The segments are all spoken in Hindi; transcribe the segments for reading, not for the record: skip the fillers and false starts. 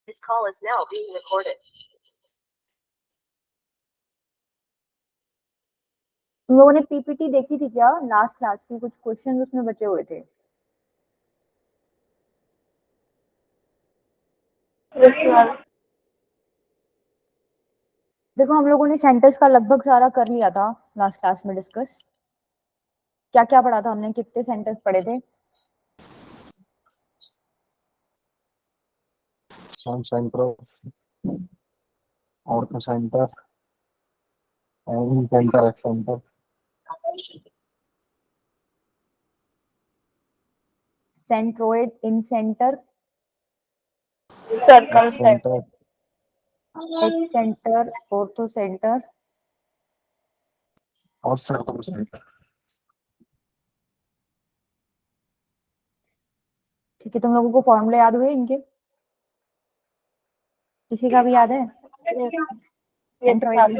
This call is now being recorded. तुम लोगों ने पीपीटी देखी थी क्या? लास्ट क्लास की कुछ क्वेश्चन उसमें बचे हुए थे। देखो, हम लोगों ने सेंटेंस का लगभग सारा कर लिया था लास्ट क्लास में डिस्कस। क्या क्या पढ़ा था हमने? कितने सेंटेंस पढ़े थे? Centre, orthocentre, incentre, excentre, centroid, incentre, excentre, excentre, orthocentre और सर्कम सेंटर। ठीक है, तुम लोगों को फॉर्मूले याद हुए इनके? किसी का भी याद है? सेंट्रोइड,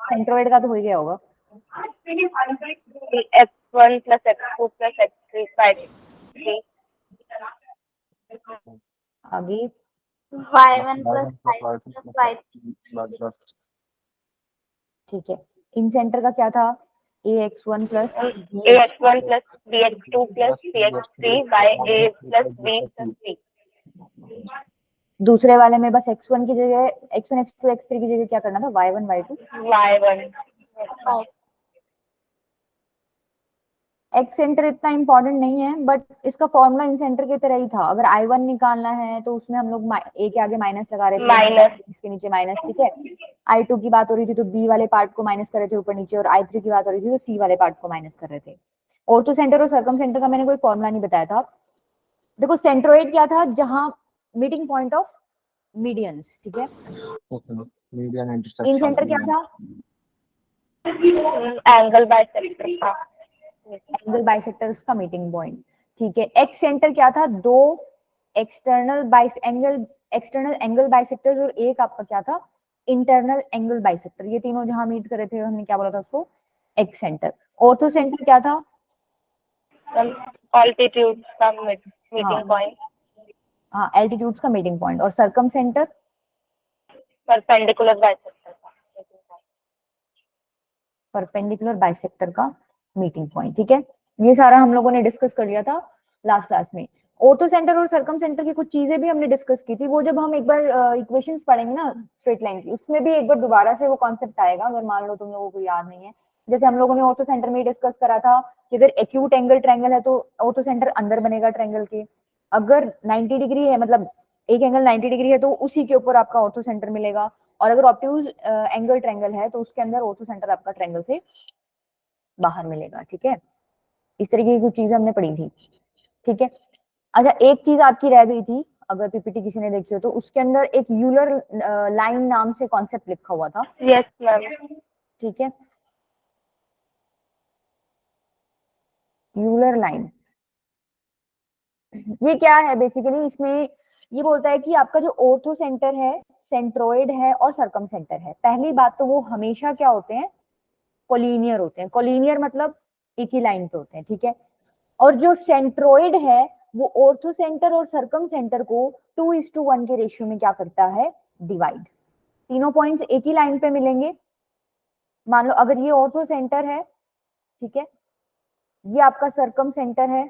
सेंट्रोइड का तो हो ही गया होगा। x1 plus x2 plus x3 by 3 आगे y1 plus y2 plus y3। ठीक है, इन सेंटर का क्या था? ax1 plus ax1 plus bx2 plus bx3 by a plus b plus c। दूसरे वाले में बस x1 की जगह x1 x2 x3 की जगह क्या करना था? y1 y2 y1 x centre इतना इंपॉर्टेंट नहीं है, बट इसका फॉर्मूला इन सेंटर की तरह ही था। अगर I1 निकालना है तो उसमें हम लोग ए के आगे माइनस लगा रहे थे, माइनस इसके नीचे माइनस। ठीक है, I2 की बात हो रही थी तो बी वाले पार्ट को माइनस कर रहे थे ऊपर नीचे, और I3 की बात हो रही थी तो सी वाले पार्ट को माइनस कर रहे थे। ऑर्थो सेंटर और सर्कम सेंटर का मैंने कोई फॉर्मूला नहीं बताया था। देखो, सेंट्रोइड क्या था? जहां मीटिंग पॉइंट ऑफ मीडियंस। ठीक है, मीडियन इन सेंटर क्या था? एंगल बाइसेक्टर का एंगल बाइसेक्टर्स का मीटिंग पॉइंट। ठीक है, एक्स सेंटर क्या था? दो एक्सटर्नल एंगल बाइसेक्टर्स, और एक आपका क्या था? Internal angle bisector. ये तीनों जहां मीट कर रहे थे हमने क्या बोला था उसको? X centre. ऑर्थो सेंटर क्या था? ऑल्टीट्यूड का मीटिंग पॉइंट, हाँ, एल्टीट्यूड्स का मीटिंग पॉइंट। और सर्कम सेंटर परपेंडिकुलर बाइसेक्टर का परपेंडिकुलर बाइसेक्टर का मीटिंग पॉइंट। ठीक है, ये सारा हम लोगों ने डिस्कस कर लिया था लास्ट क्लास में। ऑर्थो सेंटर और सर्कम सेंटर की कुछ चीजें भी हमने डिस्कस की थी। वो जब हम एक बार इक्वेशंस पढ़ेंगे ना स्ट्रेट लाइन की, उसमें भी एक बार दोबारा से वो कॉन्सेप्ट आएगा, अगर मान लो तुम लोगों को याद नहीं है। जैसे हम लोगों ने ऑर्थो सेंटर में डिस्कस करा था कि अगर एक्यूट एंगल ट्रायंगल है तो ऑर्थो सेंटर अंदर बनेगा ट्रायंगल के। अगर 90 डिग्री है, मतलब एक एंगल 90 डिग्री है, तो उसी के ऊपर आपका ऑर्थो सेंटर मिलेगा। और अगर ऑब्ट्यूज एंगल ट्रायंगल है तो उसके अंदर ऑर्थो सेंटर आपका ट्रायंगल से बाहर मिलेगा। ठीक है, इस तरीके की कुछ चीजें हमने पढ़ी थी। ठीक है, अच्छा, एक चीज आपकी रह गई थी, अगर पीपीटी किसी ने देखी हो तो उसके अंदर एक यूलर लाइन नाम से कॉन्सेप्ट लिखा हुआ था। Yes ma'am. ठीक है, यूलर लाइन ये क्या है बेसिकली? इसमें ये बोलता है कि आपका जो ऑर्थो सेंटर है, सेंट्रोइड है और सर्कम सेंटर है, पहली बात तो वो हमेशा क्या होते हैं? कोलिनियर होते हैं। कोलिनियर मतलब एक ही लाइन पे होते हैं। ठीक है, और जो सेंट्रोइड है वो ऑर्थो सेंटर और सर्कम सेंटर को 2:1 के रेशियो में क्या करता है? डिवाइड। तीनों पॉइंट्स एक ही लाइन पे मिलेंगे। मान लो अगर ये ऑर्थो सेंटर है, ठीक है, ये आपका सर्कम सेंटर है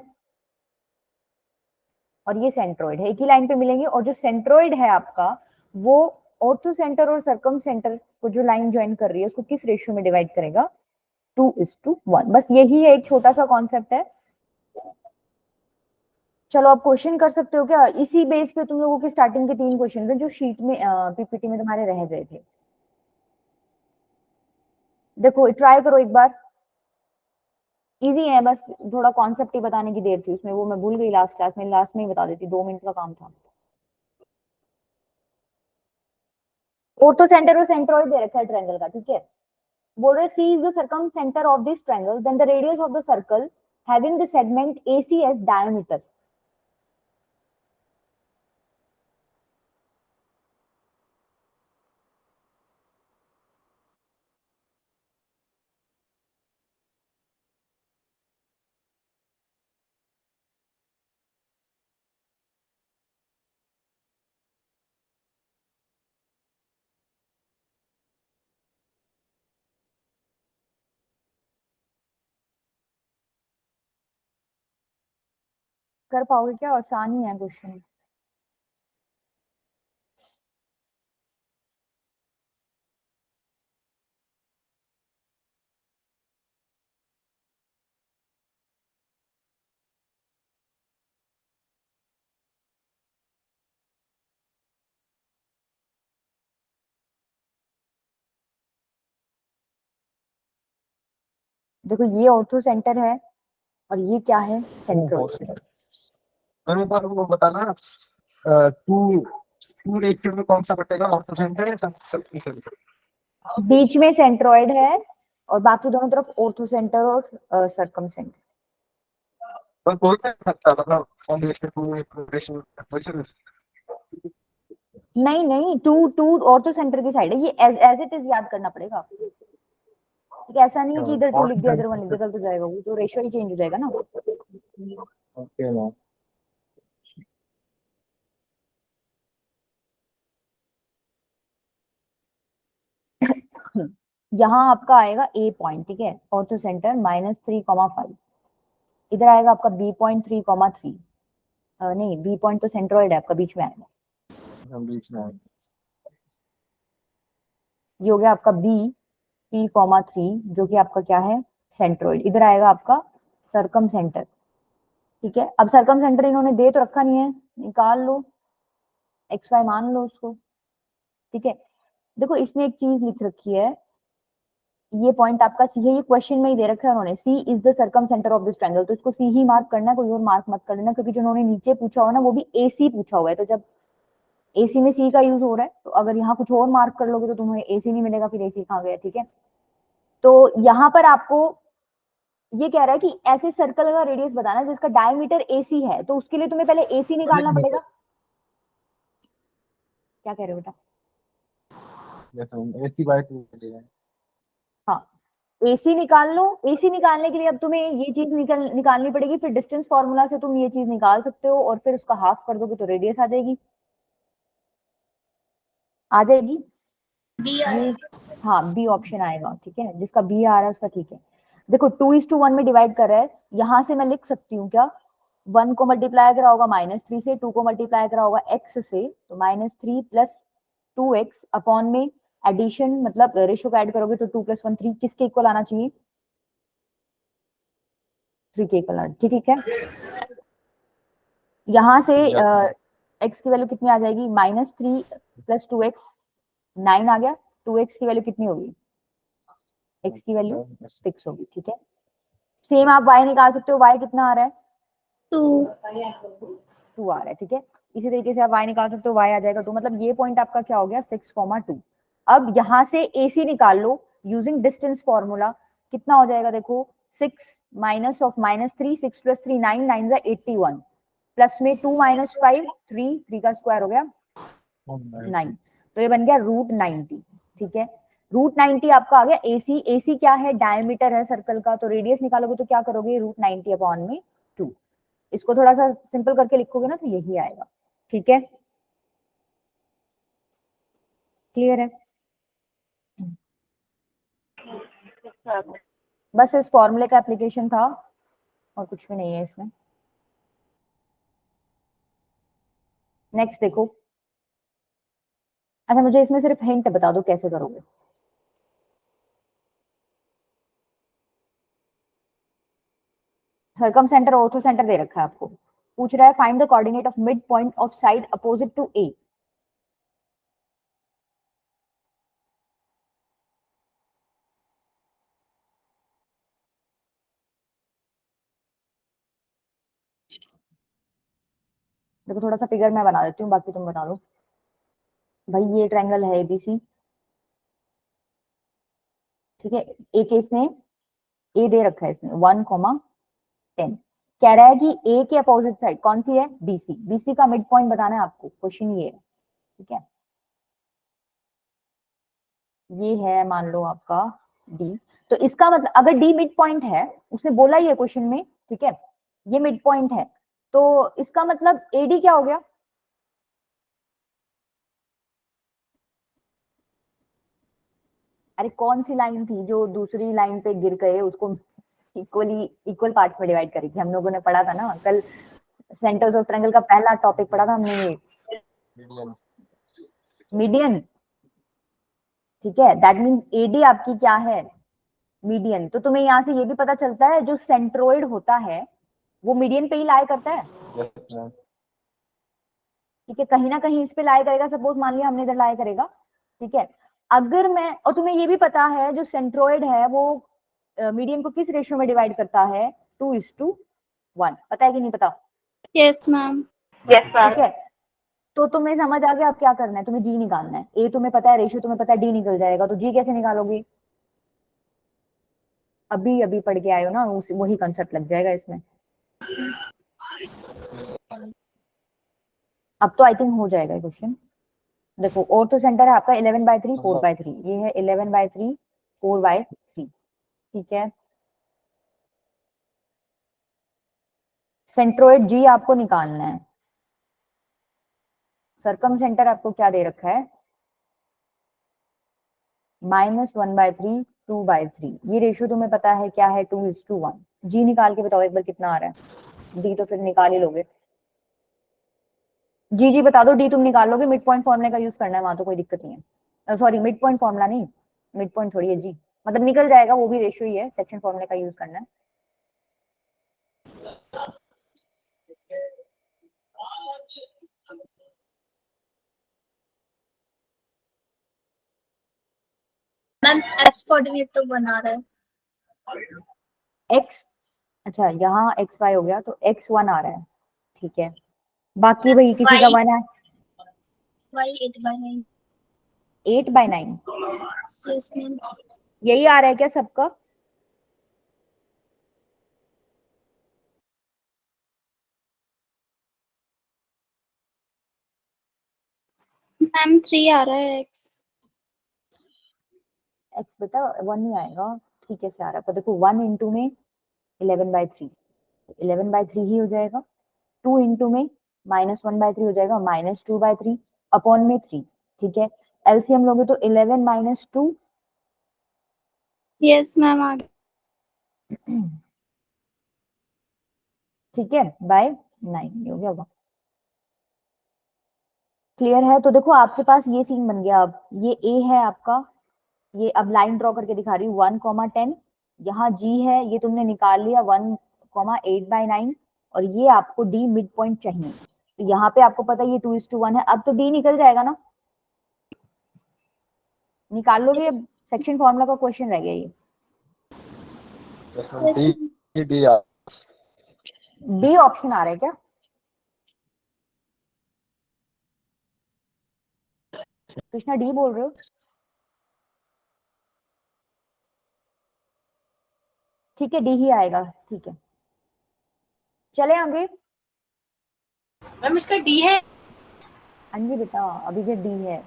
और ये सेंट्रोइड है, एक ही लाइन पे मिलेंगे। और जो सेंट्रोइड है आपका, वो ऑर्थो सेंटर और सर्कम सेंटर को जो लाइन ज्वाइन कर रही है उसको किस रेशियो में डिवाइड करेगा? 2:1। बस यही है, एक छोटा सा कॉन्सेप्ट है। चलो, आप क्वेश्चन कर सकते हो क्या? इसी बेस पे तुम लोगों के स्टार्टिंग के 3 क्वेश्चन थे जो शीट में पीपीटी में तुम्हारे रह गए थे। देखो, ट्राई करो एक बार, इजी है, बस थोड़ा कॉन्सेप्ट ही बताने की देर थी उसमें, वो मैं भूल गई लास्ट क्लास में, लास्ट में ही बता देती, 2 मिनट का काम था। ऑर्थो सेंटर और सेंट्रोइड दे रखा है ट्रायंगल का। ठीक है, बोल रहे C is the circumcentre of this triangle, then the radius of the circle having the segment AC as diameter। कर पाओगे क्या? आसान ही है क्वेश्चन। देखो ये ऑर्थो सेंटर है और ये क्या है? सेंट्रोइड। मैंने एक बार वो बताना, टू टू रेशियो में कौन सा बटेगा, ऑर्थो सेंटर या सब सेंटर? बीच में सेंट्रोइड है और बाकी दोनों तरफ ऑर्थो सेंटर और सरकम सेंटर। पर कोई नहीं सकता, मतलब वन रेशियो टू रेशियो वैसे। नहीं नहीं, टू टू ऑर्थो सेंटर की साइड है ये, एज इट इज याद करना पड़ेगा। ठीक है, ऐसा नहीं है कि इधर टू लिख दिया इधर वन लिख दिया, गलत हो जाएगा, वो तो रेशियो ही चेंज हो जाएगा ना। Okay ma'am. यहाँ आपका आएगा ए पॉइंट, ठीक है, ऑर्थो सेंटर -3,5। इधर आएगा आपका B.3,3। नहीं, बी पॉइंट तो सेंट्रोइड है आपका, बीच में आएगा। हम बीच में आए। ये हो गया आपका B.3, जो कि आपका क्या है? सेंट्रोइड। इधर आएगा आपका सरकम सेंटर। ठीक है, अब सरकम सेंटर इन्होंने दे तो रखा नहीं है, निकाल लो, एक्स वाई मान लो उसको। ठीक है, देखो इसने एक चीज लिख रखी है, ये पॉइंट आपका सी है, ये क्वेश्चन में ही दे रखा है उन्होंने, C is the circumcentre of this triangle, तो इसको सी ही मार्क करना है, कोई और मार्क मत कर लेना, क्योंकि जो उन्होंने नीचे पूछा हुआ ना वो भी ए सी पूछा हुआ है, तो जब ए सी में सी का यूज हो रहा है तो अगर यहाँ कुछ और मार्क कर लोगे तो तुम्हें ए सी नहीं मिलेगा, फिर ए सी कहाँ गया? ठीक है, तो यहाँ पर आपको ये कह रहा है कि ऐसे सर्कल का रेडियस बताना जिसका डायमीटर AC है, तो उसके लिए तुम्हें पहले AC निकालना पड़ेगा। क्या कह रहे हो बेटा? जैसे AC/2 मिलेगा। हाँ, AC निकाल लो। AC निकालने के लिए अब तुम्हें ये चीज निकालनी पड़ेगी, फिर डिस्टेंस फॉर्मूला से तुम ये चीज निकाल सकते हो और फिर उसका हाफ कर दोगे तो रेडियस आ जाएगी। आ जाएगी ये, हाँ बी ऑप्शन आएगा। ठीक है, जिसका बी आ रहा है उसका ठीक है। देखो 2:1 में डिवाइड कर रहा है, यहां से मैं लिख सकती हूँ क्या? 1 को मल्टीप्लाई करा होगा -3 से, 2 को मल्टीप्लाई करा होगा x से, तो -3 + 2x अपॉन में एडिशन, मतलब रेशियो को ऐड करोगे तो 2 + 1 3, किसके इक्वल आना चाहिए? 3 के इक्वल आना, ठीक है। यहाँ से x की वैल्यू कितनी आ जाएगी? -3 + 2x 9 आ गया। 2x की वैल्यू कितनी होगी? x की वैल्यू 6 होगी। ठीक है, सेम आप y निकाल सकते हो, y कितना आ रहा है? 2 आ रहा है। ठीक है, इसी तरीके से आप y निकाल सकते हो, y आ जाएगा 2, मतलब ये पॉइंट आपका क्या हो गया? 6,2। अब यहाँ से AC निकाल लो यूजिंग डिस्टेंस फॉर्मूला, कितना हो जाएगा? देखो 6 माइनस ऑफ -3, 6 + 3 9, 9 = 81, प्लस में 2 - 5 3, 3 का स्क्वायर हो गया 9, तो ये बन गया √90। ठीक है, √90 आपका आ गया AC। AC क्या है? डायमीटर है सर्कल का, तो रेडियस निकालोगे तो क्या करोगे? √90 अपॉन में 2। इसको थोड़ा सा सिंपल करके लिखोगे ना तो यही आएगा। ठीक है, क्लियर है? बस इस फॉर्मूले का एप्लीकेशन था और कुछ भी नहीं है इसमें। नेक्स्ट देखो, अच्छा मुझे इसमें सिर्फ हिंट बता दो कैसे करोगे। सर्कम सेंटर ऑर्थो सेंटर दे रखा है आपको, पूछ रहा है find the coordinate of midpoint of side opposite to A. देखो थोड़ा सा फिगर मैं बना देती हूँ, बाकी तुम बता दो। भाई ये ट्रायंगल है ABC, ठीक है, एक इसने ए दे रखा है, इसने 1,10, कह रहा है कि ए के अपोजिट साइड कौन सी है? BC। BC का मिड पॉइंट बताना है आपको, क्वेश्चन ये है। ठीक है, ये है मान लो आपका D, तो इसका मतलब अगर D मिड पॉइंट है, उसने बोला ही है क्वेश्चन में, ठीक है, ये मिड पॉइंट है, तो इसका मतलब AD क्या हो गया? अरे कौन सी लाइन थी जो दूसरी लाइन पे गिर गए, उसको इक्वली इक्वल पार्ट्स में डिवाइड करी थी, हम लोगों ने पढ़ा था ना कल, सेंटर्स ऑफ ट्रायंगल का पहला टॉपिक पढ़ा था हमने ये, मीडियन। मीडियन। ठीक है, दैट मींस एडी आपकी क्या है, मीडियन। तो तुम्हें यहाँ से ये भी पता चलता है जो सेंट्रोइड होता है वो मीडियन पे ही लाई करता है। Yes ma'am. ठीक है, कहीं ना कहीं इस पे लाई करेगा, सपोज मान लिया हमने इधर लाई करेगा। ठीक है, अगर मैं, और तुम्हें ये भी पता है जो सेंट्रोइड है वो मीडियन को किस रेशियो में डिवाइड करता है, 2:1, पता है कि नहीं पता? Yes, ma'am. Yes, ma'am. ठीक है, तो तुम्हें समझ आ गया अब क्या करना है, तुम्हें जी निकालना है। ए तुम्हें पता है, रेशियो तुम्हें पता है, डी निकल जाएगा, तो जी कैसे निकालोगे? अभी अभी पढ़ के आए हो ना, वही कंसेप्ट लग जाएगा इसमें। अब तो आई थिंक हो जाएगा क्वेश्चन। देखो ऑर्थो सेंटर है आपका 11/3 4/3, ये है 11/3 4/3। ठीक है, सेंट्रोइड जी आपको निकालना है। सरकम सेंटर आपको क्या दे रखा है, -1/3 2/3। ये रेशियो तुम्हें पता है क्या है, 2:1। जी निकाल के बताओ एक बार कितना आ रहा है। डी तो फिर निकाल ही लोगे, जी जी बता दो, डी तुम निकाल लोगे, मिड पॉइंट फॉर्मूले का यूज करना है, वहां तो कोई दिक्कत नहीं है। सॉरी, मिड पॉइंट फॉर्मूला नहीं, मिड पॉइंट थोड़ी है जी, मतलब निकल जाएगा, वो भी रेशियो ही है, सेक्शन फॉर्मूले का यूज करना है। मैम एक्स कोऑर्डिनेट तो बना रहा है। एक्स, अच्छा यहाँ एक्स वाई हो गया, तो x1 आ रहा है। ठीक है, बाकी वही किसी का 1 है, वाई 8/9। 8/9 yes ma'am. यही आ रहा है क्या सबका? मैम 3 आ रहा है एक्स। एक्स बेटा 1 नहीं आएगा, ठीक है से आ रहा है, पर देखो 1 इंटू में 11/3, 11/3 ही हो जाएगा। 2 इंटू में -1/3 हो जाएगा, -2/3 अपॉन में 3। ठीक है, एलसीएम लोगे तो 11 - 2, यस मैम आ गया। ठीक है, बाय 9, ये हो गया होगा। क्लियर है? तो देखो आपके पास ये सीन बन गया। अब ये ए है आपका, ये अब लाइन ड्रॉ करके दिखा रही हूँ, 1, 10। यहाँ जी है, ये तुमने निकाल लिया 1, 8/9, और ये आपको डी मिड पॉइंट चाहिए। तो यहाँ पे आपको पता है ये 2:1 है, अब तो डी निकल जाएगा ना, निकाल लोगे। सेक्शन फॉर्मूला का क्वेश्चन रह गया ये। डी डी आ डी ऑप्शन आ रहा है क्या? कृष्णा डी बोल रहे हो? ठीक है, डी ही आएगा। ठीक है, चले आगे। मैम इसका डी है। हाँ जी बेटा, अभी जो डी है,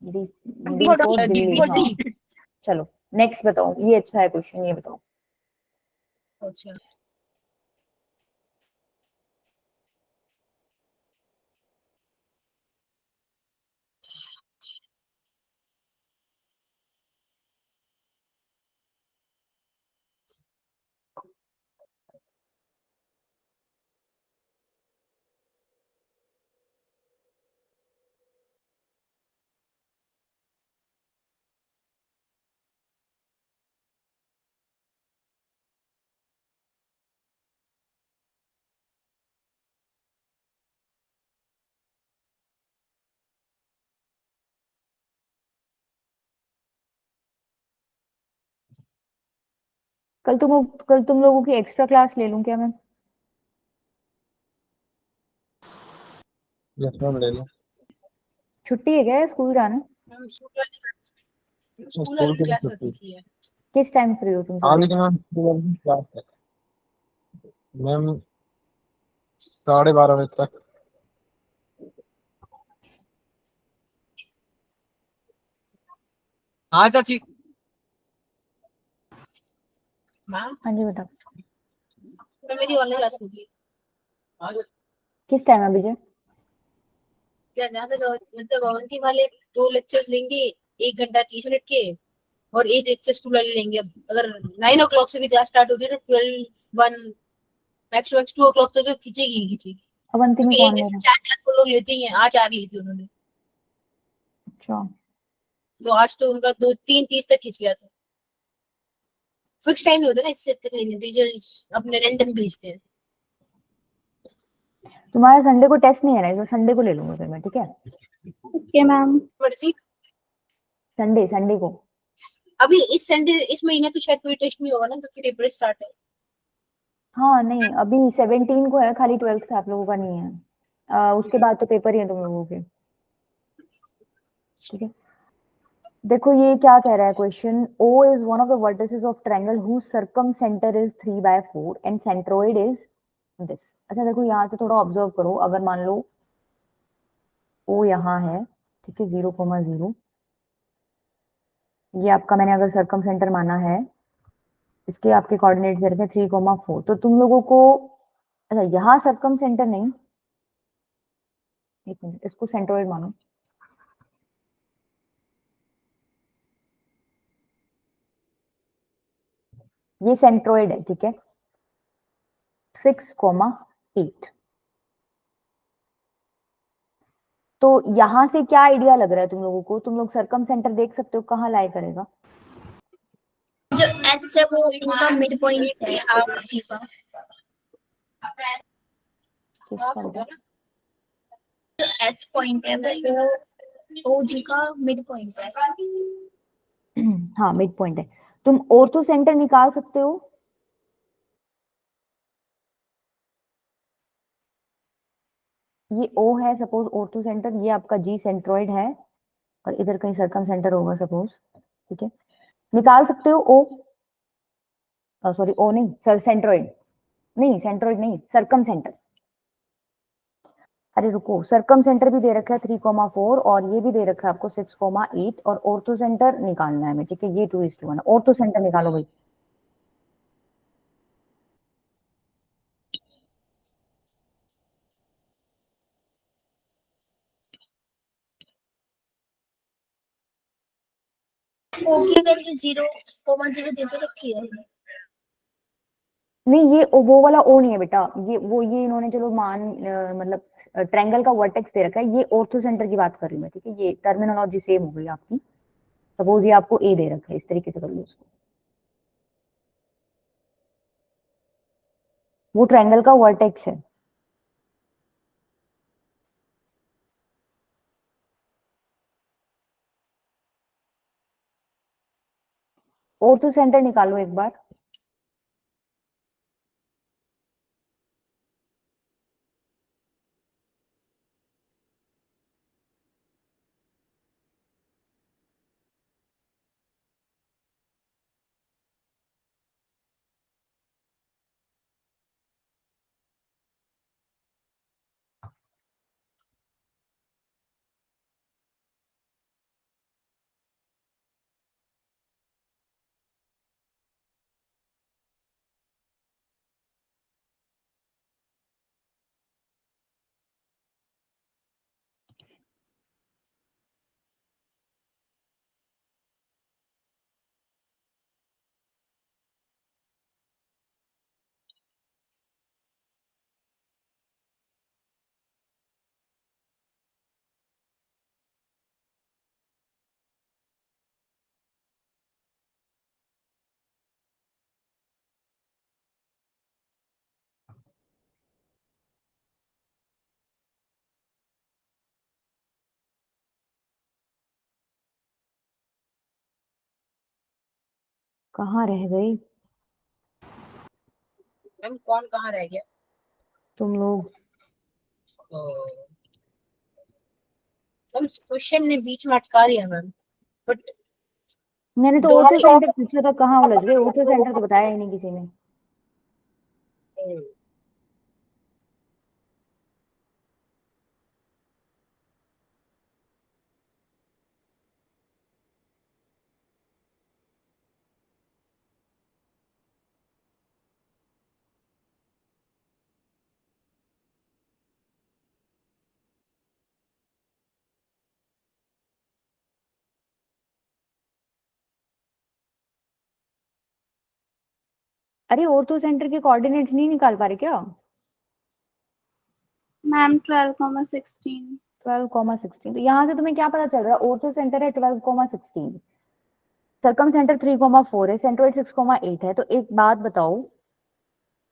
डी, डी तो दिल्ली, हाँ। चलो नेक्स्ट बताओ, ये अच्छा है क्वेश्चन, ये बताओ। अच्छा कल तुम लोगों की एक्स्ट्रा क्लास ले लूं क्या मैं? यस मैम ले लो। छुट्टी है क्या, स्कूल जाना? मैम स्कूल स्कूल वाली की क्लास छुट्टी। रखी थी है। किस टाइम फ्री हो तुम हाँ सब? लेकिन मैम क्लास है मैम 12:30 बजे तक। हाँ चाची। मैम हाँ जी बेटा, मेरी ऑनलाइन क्लास होगी। किस टाइम है विजय? क्या जहाँ तक मतलब अवंती वाले 2 लेक्चर्स लेंगे, 1 घंटा 30 मिनट के, और 8 लेक्चर्स 12 लेंगे। अब अगर 9 o'clock से भी क्लास स्टार्ट होती है तो 12 1 मैक्स टू मैक्स 2 o'clock तो जो खींचेगी ही खींचेगी, अवंती में क्योंकि एक कौन ले दिन रहा में है? 4 क्लास वो लोग लेते ही हैं। आज 4 ली थी उन्होंने, अच्छा, तो आज तो उनका 2 3 30 तक खींच गया था। फिक्स टाइम नहीं होता ना, इससे तक नहीं, रिजल्ट अपने रैंडम भेजते हैं। तुम्हारा संडे को टेस्ट नहीं है ना, तो संडे को ले लूंगा फिर मैं, ठीक है? Okay ma'am. मर्जी। संडे संडे को। अभी इस संडे इस महीने तो शायद कोई टेस्ट नहीं होगा ना, क्योंकि पेपर स्टार्ट है। हाँ नहीं, अभी 17 को है, खाली 12th का आप लोगों का नहीं है। उसके बाद तो पेपर ही है तुम लोगों के, ठीक है? देखो ये क्या कह रहा है question, O is one of the vertices of triangle whose circumcentre is 3/4 and centroid is this. अच्छा देखो यहाँ से थोड़ा ऑब्जर्व करो, अगर मान लो O यहाँ है, ठीक है, 0,0, ये आपका मैंने अगर सर्कम सेंटर माना है, इसके आपके कोऑर्डिनेट्स दे रखे हैं 3,4, तो तुम लोगों को, अच्छा यहाँ सर्कम सेंटर नहीं, एक मिनट, इसको सेंट्रोइड मानो। ये सेंट्रोइड है, ठीक है, 6,8। तो यहां से क्या आइडिया लग रहा है तुम लोगों को? तुम लोग सर्कम सेंटर देख सकते हो कहाँ लाई करेगा? जो एस है वो उनका मिड पॉइंट है जी का। किसका होगा? जो एस पॉइंट है वो ओ जी का मिड पॉइंट है। हाँ मिड पॉइंट है। तुम ऑर्थो सेंटर निकाल सकते हो? ये O है सपोज ऑर्थो सेंटर, ये आपका G सेंट्रोइड है, और इधर कहीं सर्कम सेंटर होगा सपोज, ठीक है? निकाल सकते हो O, सॉरी O नहीं सर, सेंट्रोइड नहीं, सेंट्रोइड नहीं, सर्कम सेंटर। अरे रुको, सर्कम सेंटर भी दे रखा है 3,4, और ये भी दे रखा है आपको 6,8, और ऑर्थो सेंटर निकालना है हमें, ठीक है? ये 2:1, ऑर्थो सेंटर निकालो भाई। ओ की वैल्यू 0,0 दे तो रखी है। नहीं ये वो वाला O नहीं है बेटा, ये इन्होंने चलो मतलब ट्रायंगल का वर्टेक्स दे रखा है, ये ऑर्थो सेंटर की बात कर रही हूँ मैं, ठीक है? ये टर्मिनोलॉजी सेम हो गई आपकी। सपोज ये आपको A दे रखा है, इस तरीके से कर लो उसको, वो ट्रायंगल का वर्टेक्स है। ऑर्थो सेंटर निकालो एक बार। कहाँ रह गई मैम कौन कहाँ रह गया? तुम लोग? मैम क्वेश्चन ने बीच में अटका दिया मैम, बट मैंने तो ऑर्थो सेंटर पूछा था, कहाँ उलझ गए? ऑर्थो सेंटर तो बताया ही नहीं किसी ने। अरे ऑर्थो सेंटर के कोऑर्डिनेट्स नहीं निकाल पा रहे क्या? मैम 12,16। 12,16। तो यहाँ से तुम्हें क्या पता चल रहा है? ऑर्थो सेंटर है 12,16, सर्कम सेंटर 3,4 है, सेंट्रोइड 6,8 है। तो एक बात बताओ,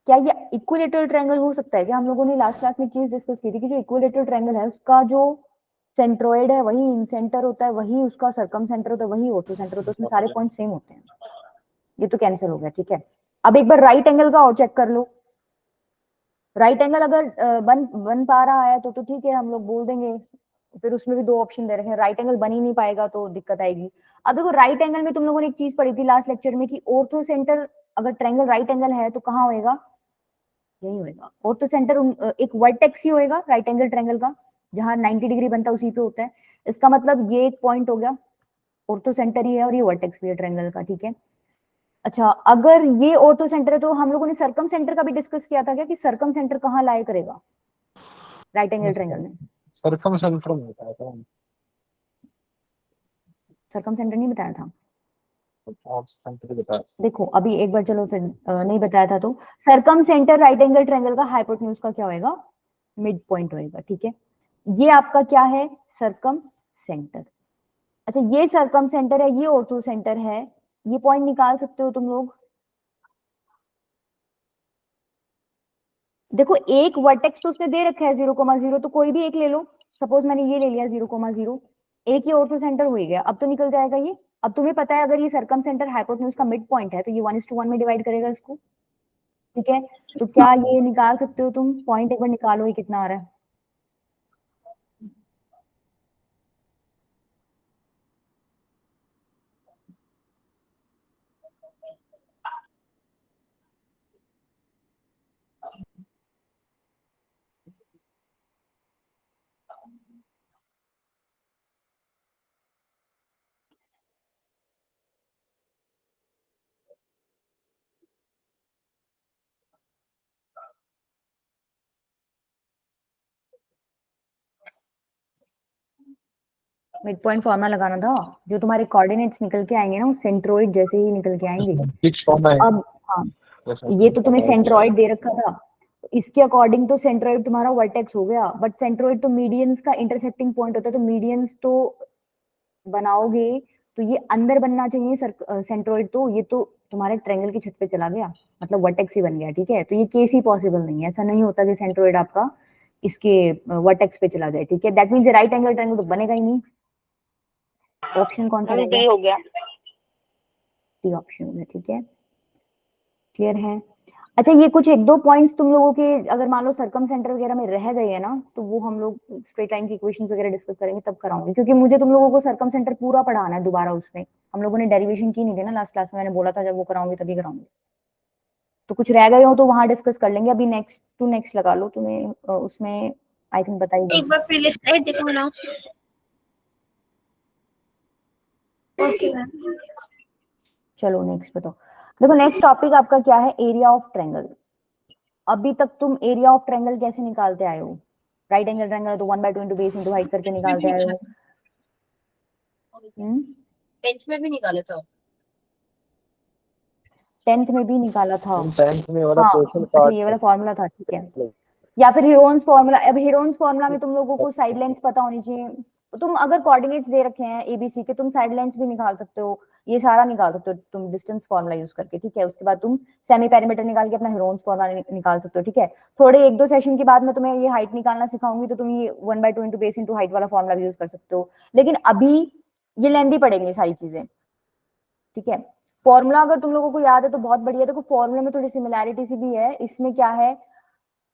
क्या ये इक्विलेटरल ट्रायंगल हो सकता है क्या? हम लोगों ने लास्ट क्लास में चीज डिस्कस की थी कि जो इक्विलेटरल ट्रायंगल है उसका जो सेंट्रोइड है वही इन सेंटर होता है, वही उसका सर्कम सेंटर होता है, वही ऑर्थो सेंटर होता है, उसमें सारे पॉइंट सेम होते हैं। ये तो कैंसिल हो गया, ठीक है। अब एक बार राइट एंगल का और चेक कर लो। राइट एंगल अगर बन पा रहा है तो ठीक है, हम लोग बोल देंगे। फिर उसमें भी दो ऑप्शन दे रखे हैं, राइट एंगल बन ही नहीं पाएगा तो दिक्कत आएगी। अब देखो राइट एंगल में तुम लोगों ने एक चीज पढ़ी थी लास्ट लेक्चर में कि ऑर्थो सेंटर अगर ट्रायंगल राइट एंगल है तो कहाँ होएगा? यही होएगा। ऑर्थो सेंटर एक वर्टेक्स ही होएगा राइट एंगल ट्रायंगल का, जहां 90 डिग्री बनता है उसी पे होता है। इसका मतलब ये एक पॉइंट हो गया, ऑर्थो सेंटर ही है और ये वर्टेक्स भी है ट्रायंगल का, ठीक है। अच्छा, अगर ये ऑर्थो सेंटर है तो हम लोगों ने सर्कम सेंटर का भी डिस्कस किया था क्या कि सर्कम सेंटर कहाँ लाया करेगा राइट एंगल ट्रायंगल में? सर्कम सेंटर में होता है तो सर्कम सेंटर नहीं बताया था। आप सेंटर बता। देखो अभी एक बार चलो फिर नहीं बताया था तो circum centre right angle triangle का हाइपोटेन्यूज का क्या होएगा? मिड पॉइंट होएगा, ठीक है। ये आपका क्या है? Circum centre. अच्छा, ये सर्कम सेंटर है, ये ऑर्थो सेंटर है, ये पॉइंट निकाल सकते हो तुम लोग। देखो एक वर्टेक्स तो उसने दे रखा है 0,0, तो कोई भी एक ले लो। सपोज मैंने ये ले लिया 0,0, एक ही ऑर्थो सेंटर हो ही गया। अब तो निकल जाएगा ये। अब तुम्हें पता है अगर ये सर्कम सेंटर हाइपोटेन्यूज का मिड पॉइंट है तो ये 1:1 में डिवाइड करेगा इसको, ठीक है। तो क्या ये निकाल सकते हो तुम? पॉइंट एक बार निकालो, ये कितना आ रहा है? मिड पॉइंट फॉर्मूला लगाना था। जो तुम्हारे कोऑर्डिनेट्स निकल के आएंगे ना वो सेंट्रोइड जैसे ही निकल के आएंगे। फिक्स फॉर्म है अब हाँ, ये तो तुम्हें सेंट्रोइड दे रखा था, इसके अकॉर्डिंग तो सेंट्रोइड तुम्हारा वर्टेक्स हो गया। बट सेंट्रोइड तो मीडियंस का इंटरसेक्टिंग पॉइंट होता है, तो मीडियंस तो बनाओगे तो ये अंदर बनना चाहिए सेंट्रोइड। तो ये तो तुम्हारे ट्रायंगल की छत पे चला गया, मतलब वर्टेक्स ही बन गया, ठीक है। तो ये केस ही पॉसिबल नहीं है, ऐसा नहीं होता कि सेंट्रोइड आपका इसके वर्टेक्स पे चला जाए, ठीक है। That means right angle triangle तो बनेगा ही नहीं। ऑप्शन कौन सा रहेगा? डी हो गया। डी ऑप्शन में, ठीक है। क्लियर है? अच्छा, ये कुछ एक दो पॉइंट्स तुम लोगों के अगर मान लो सर्कम सेंटर वगैरह में रह गए हैं ना, तो वो हम लोग स्ट्रेट लाइन की इक्वेशंस वगैरह डिस्कस करेंगे तब कराऊंगी, क्योंकि मुझे तुम लोगों को सर्कम सेंटर पूरा पढ़ाना है दोबारा। उसमें हम लोगों ने डेरिवेशन की नहीं थी ना लास्ट क्लास में, मैंने बोला था जब वो कराऊंगी तभी कराऊंगी। तो कुछ रह गए हो तो वहां डिस्कस कर लेंगे। अभी नेक्स्ट टू नेक्स्ट लगा लो तुम्हें उसमें आई थिंक बताइए। एक बार पहले स्लाइड देखो ना। Okay ma'am. चलो नेक्स्ट बताओ। देखो नेक्स्ट टॉपिक आपका क्या है? Area of triangle. अभी तक तुम एरिया ऑफ ट्रायंगल कैसे निकालते आए हो? राइट एंगल ट्रायंगल तो 1/2 इंटू बेस इंटू हाइट करके निकालते आए हो। 10th में भी निकाला था। 10th में भी निकाला था। 10th में वाला हाँ, क्वेश्चन अच्छा ये वाला फॉर्मूला था, ठीक है। या फिर हीरोन्स फॉर्मूला। अब हीरोन्स फॉर्मूला में तुम लोगों को साइड लेंथ पता होनी चाहिए। तुम अगर कोऑर्डिनेट्स दे रखे हैं एबीसी के, तुम साइड लेंथ्स भी निकाल सकते हो, ये सारा निकाल सकते हो तुम डिस्टेंस फॉर्मूला यूज करके, ठीक है। उसके बाद तुम सेमी पेरीमीटर निकाल के अपना हीरोन्स फॉर्मूला निकाल सकते हो, ठीक है। थोड़े एक दो सेशन के बाद मैं तुम्हें ये हाइट निकालना सिखाऊंगी, तो तुम ये 1/2 इंटू बेस इंटू हाइट वाला फॉर्मूला भी यूज कर सकते हो। लेकिन अभी ये लेंथी पड़ेंगी सारी चीजें, ठीक है। फॉर्मूला अगर तुम लोगों को याद है तो बहुत बढ़िया। देखो फॉर्मूले में थोड़ी सिमिलैरिटी सी भी है। इसमें क्या है,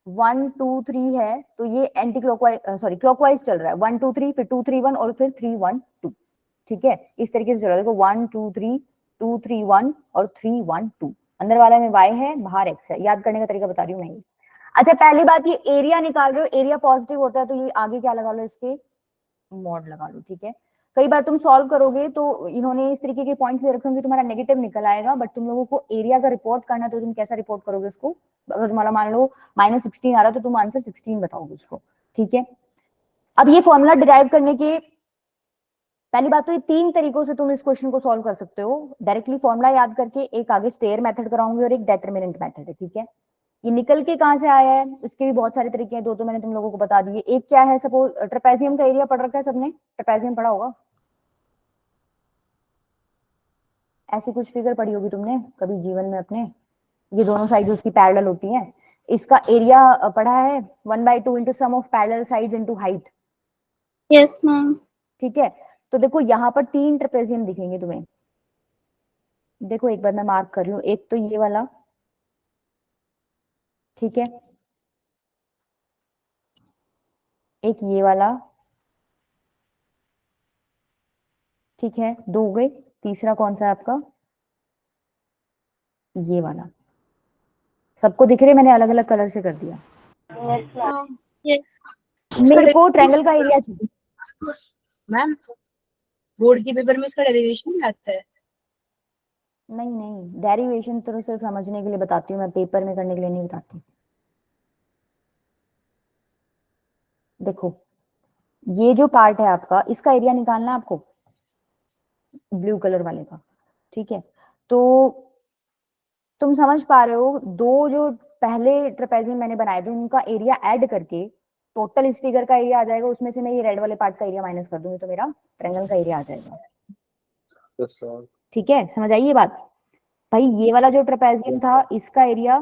1 2 3 है तो ये एंटी क्लॉकवाइज सॉरी क्लॉकवाइज चल रहा है। 1 2 3 फिर 2 3 1 और फिर 3 1 2, ठीक है। इस तरीके से चल रहा है। देखो 1 2 3 2 3 1 और 3 1 2। अंदर वाला में y है, बाहर x है। याद करने का तरीका बता रही हूँ मैं। अच्छा, पहली बात ये एरिया निकाल रहे हो, एरिया पॉजिटिव होता है तो ये आगे क्या लगा लो, इसके मॉड लगा लो, ठीक है। कई बार तुम सॉल्व करोगे तो इन्होंने इस तरीके के पॉइंट्स दे रखे होंगे, तुम्हारा नेगेटिव निकल आएगा। बट तुम लोगों को एरिया का रिपोर्ट करना, तो तुम कैसा रिपोर्ट करोगे उसको? अगर तुम्हारा मान लो -16 आ रहा है तो तुम आंसर 16 बताओगे उसको, ठीक है। अब ये फॉर्मूला डिराइव करने के पहली बात तो ये 3 तरीकों से तुम इस क्वेश्चन को सॉल्व कर सकते हो। डायरेक्टली फॉर्मूला याद करके, एक आगे स्टेयर मेथड कराऊंगी और एक डेटरमिनेंट मेथड है, ठीक है। ये निकल के कहाँ से आया है, इसके भी बहुत सारे तरीके हैं, 2 तो मैंने तुम लोगों को बता दिए। एक क्या है, सपोज ट्रेपेजियम का एरिया पढ़ रखा है सबने, ट्रेपेजियम पढ़ा होगा, ऐसी कुछ फिगर पढ़ी होगी तुमने कभी जीवन में अपने। ये दोनों साइड उसकी पैरेलल होती हैं। इसका एरिया पढ़ा है 1/2 into sum of parallel sides into height, Yes, ma'am. ठीक है। तो देखो यहाँ पर 3 ट्रेपेजियम दिखेंगे तुम्हें। देखो एक बार मैं मार्क कर रही हूँ, एक तो ये वाला, ठीक है, एक ये वाला, ठीक है, 2 हो गए। तीसरा कौन सा है आपका, ये वाला। सबको दिख रहे, मैंने अलग अलग कलर से कर दिया। Yes, ma'am. मेरे को ट्रायंगल का एरिया चाहिए। मैम बोर्ड के पेपर में इसका डेरिवेशन भी आता है। नहीं नहीं, डेरिवेशन तो सिर्फ समझने के लिए बताती हूँ मैं, पेपर में करने के लिए नहीं बताती। देखो ये जो पार्ट है आपका, इसका एरिया निकालना है आपको, ब्लू कलर वाले का, ठीक है। तो तुम समझ पा रहे हो, 2 जो पहले ट्रेपेजियम मैंने बनाए थे उनका एरिया ऐड करके टोटल इस फिगर का एरिया आ जाएगा, उसमें से मैं ये रेड वाले पार्ट का एरिया माइनस कर दूंगी तो मेरा ट्रायंगल का एरिया आ जाएगा, ठीक है। समझ आई ये बात भाई। ये वाला जो ट्रेपेजियम था इसका एरिया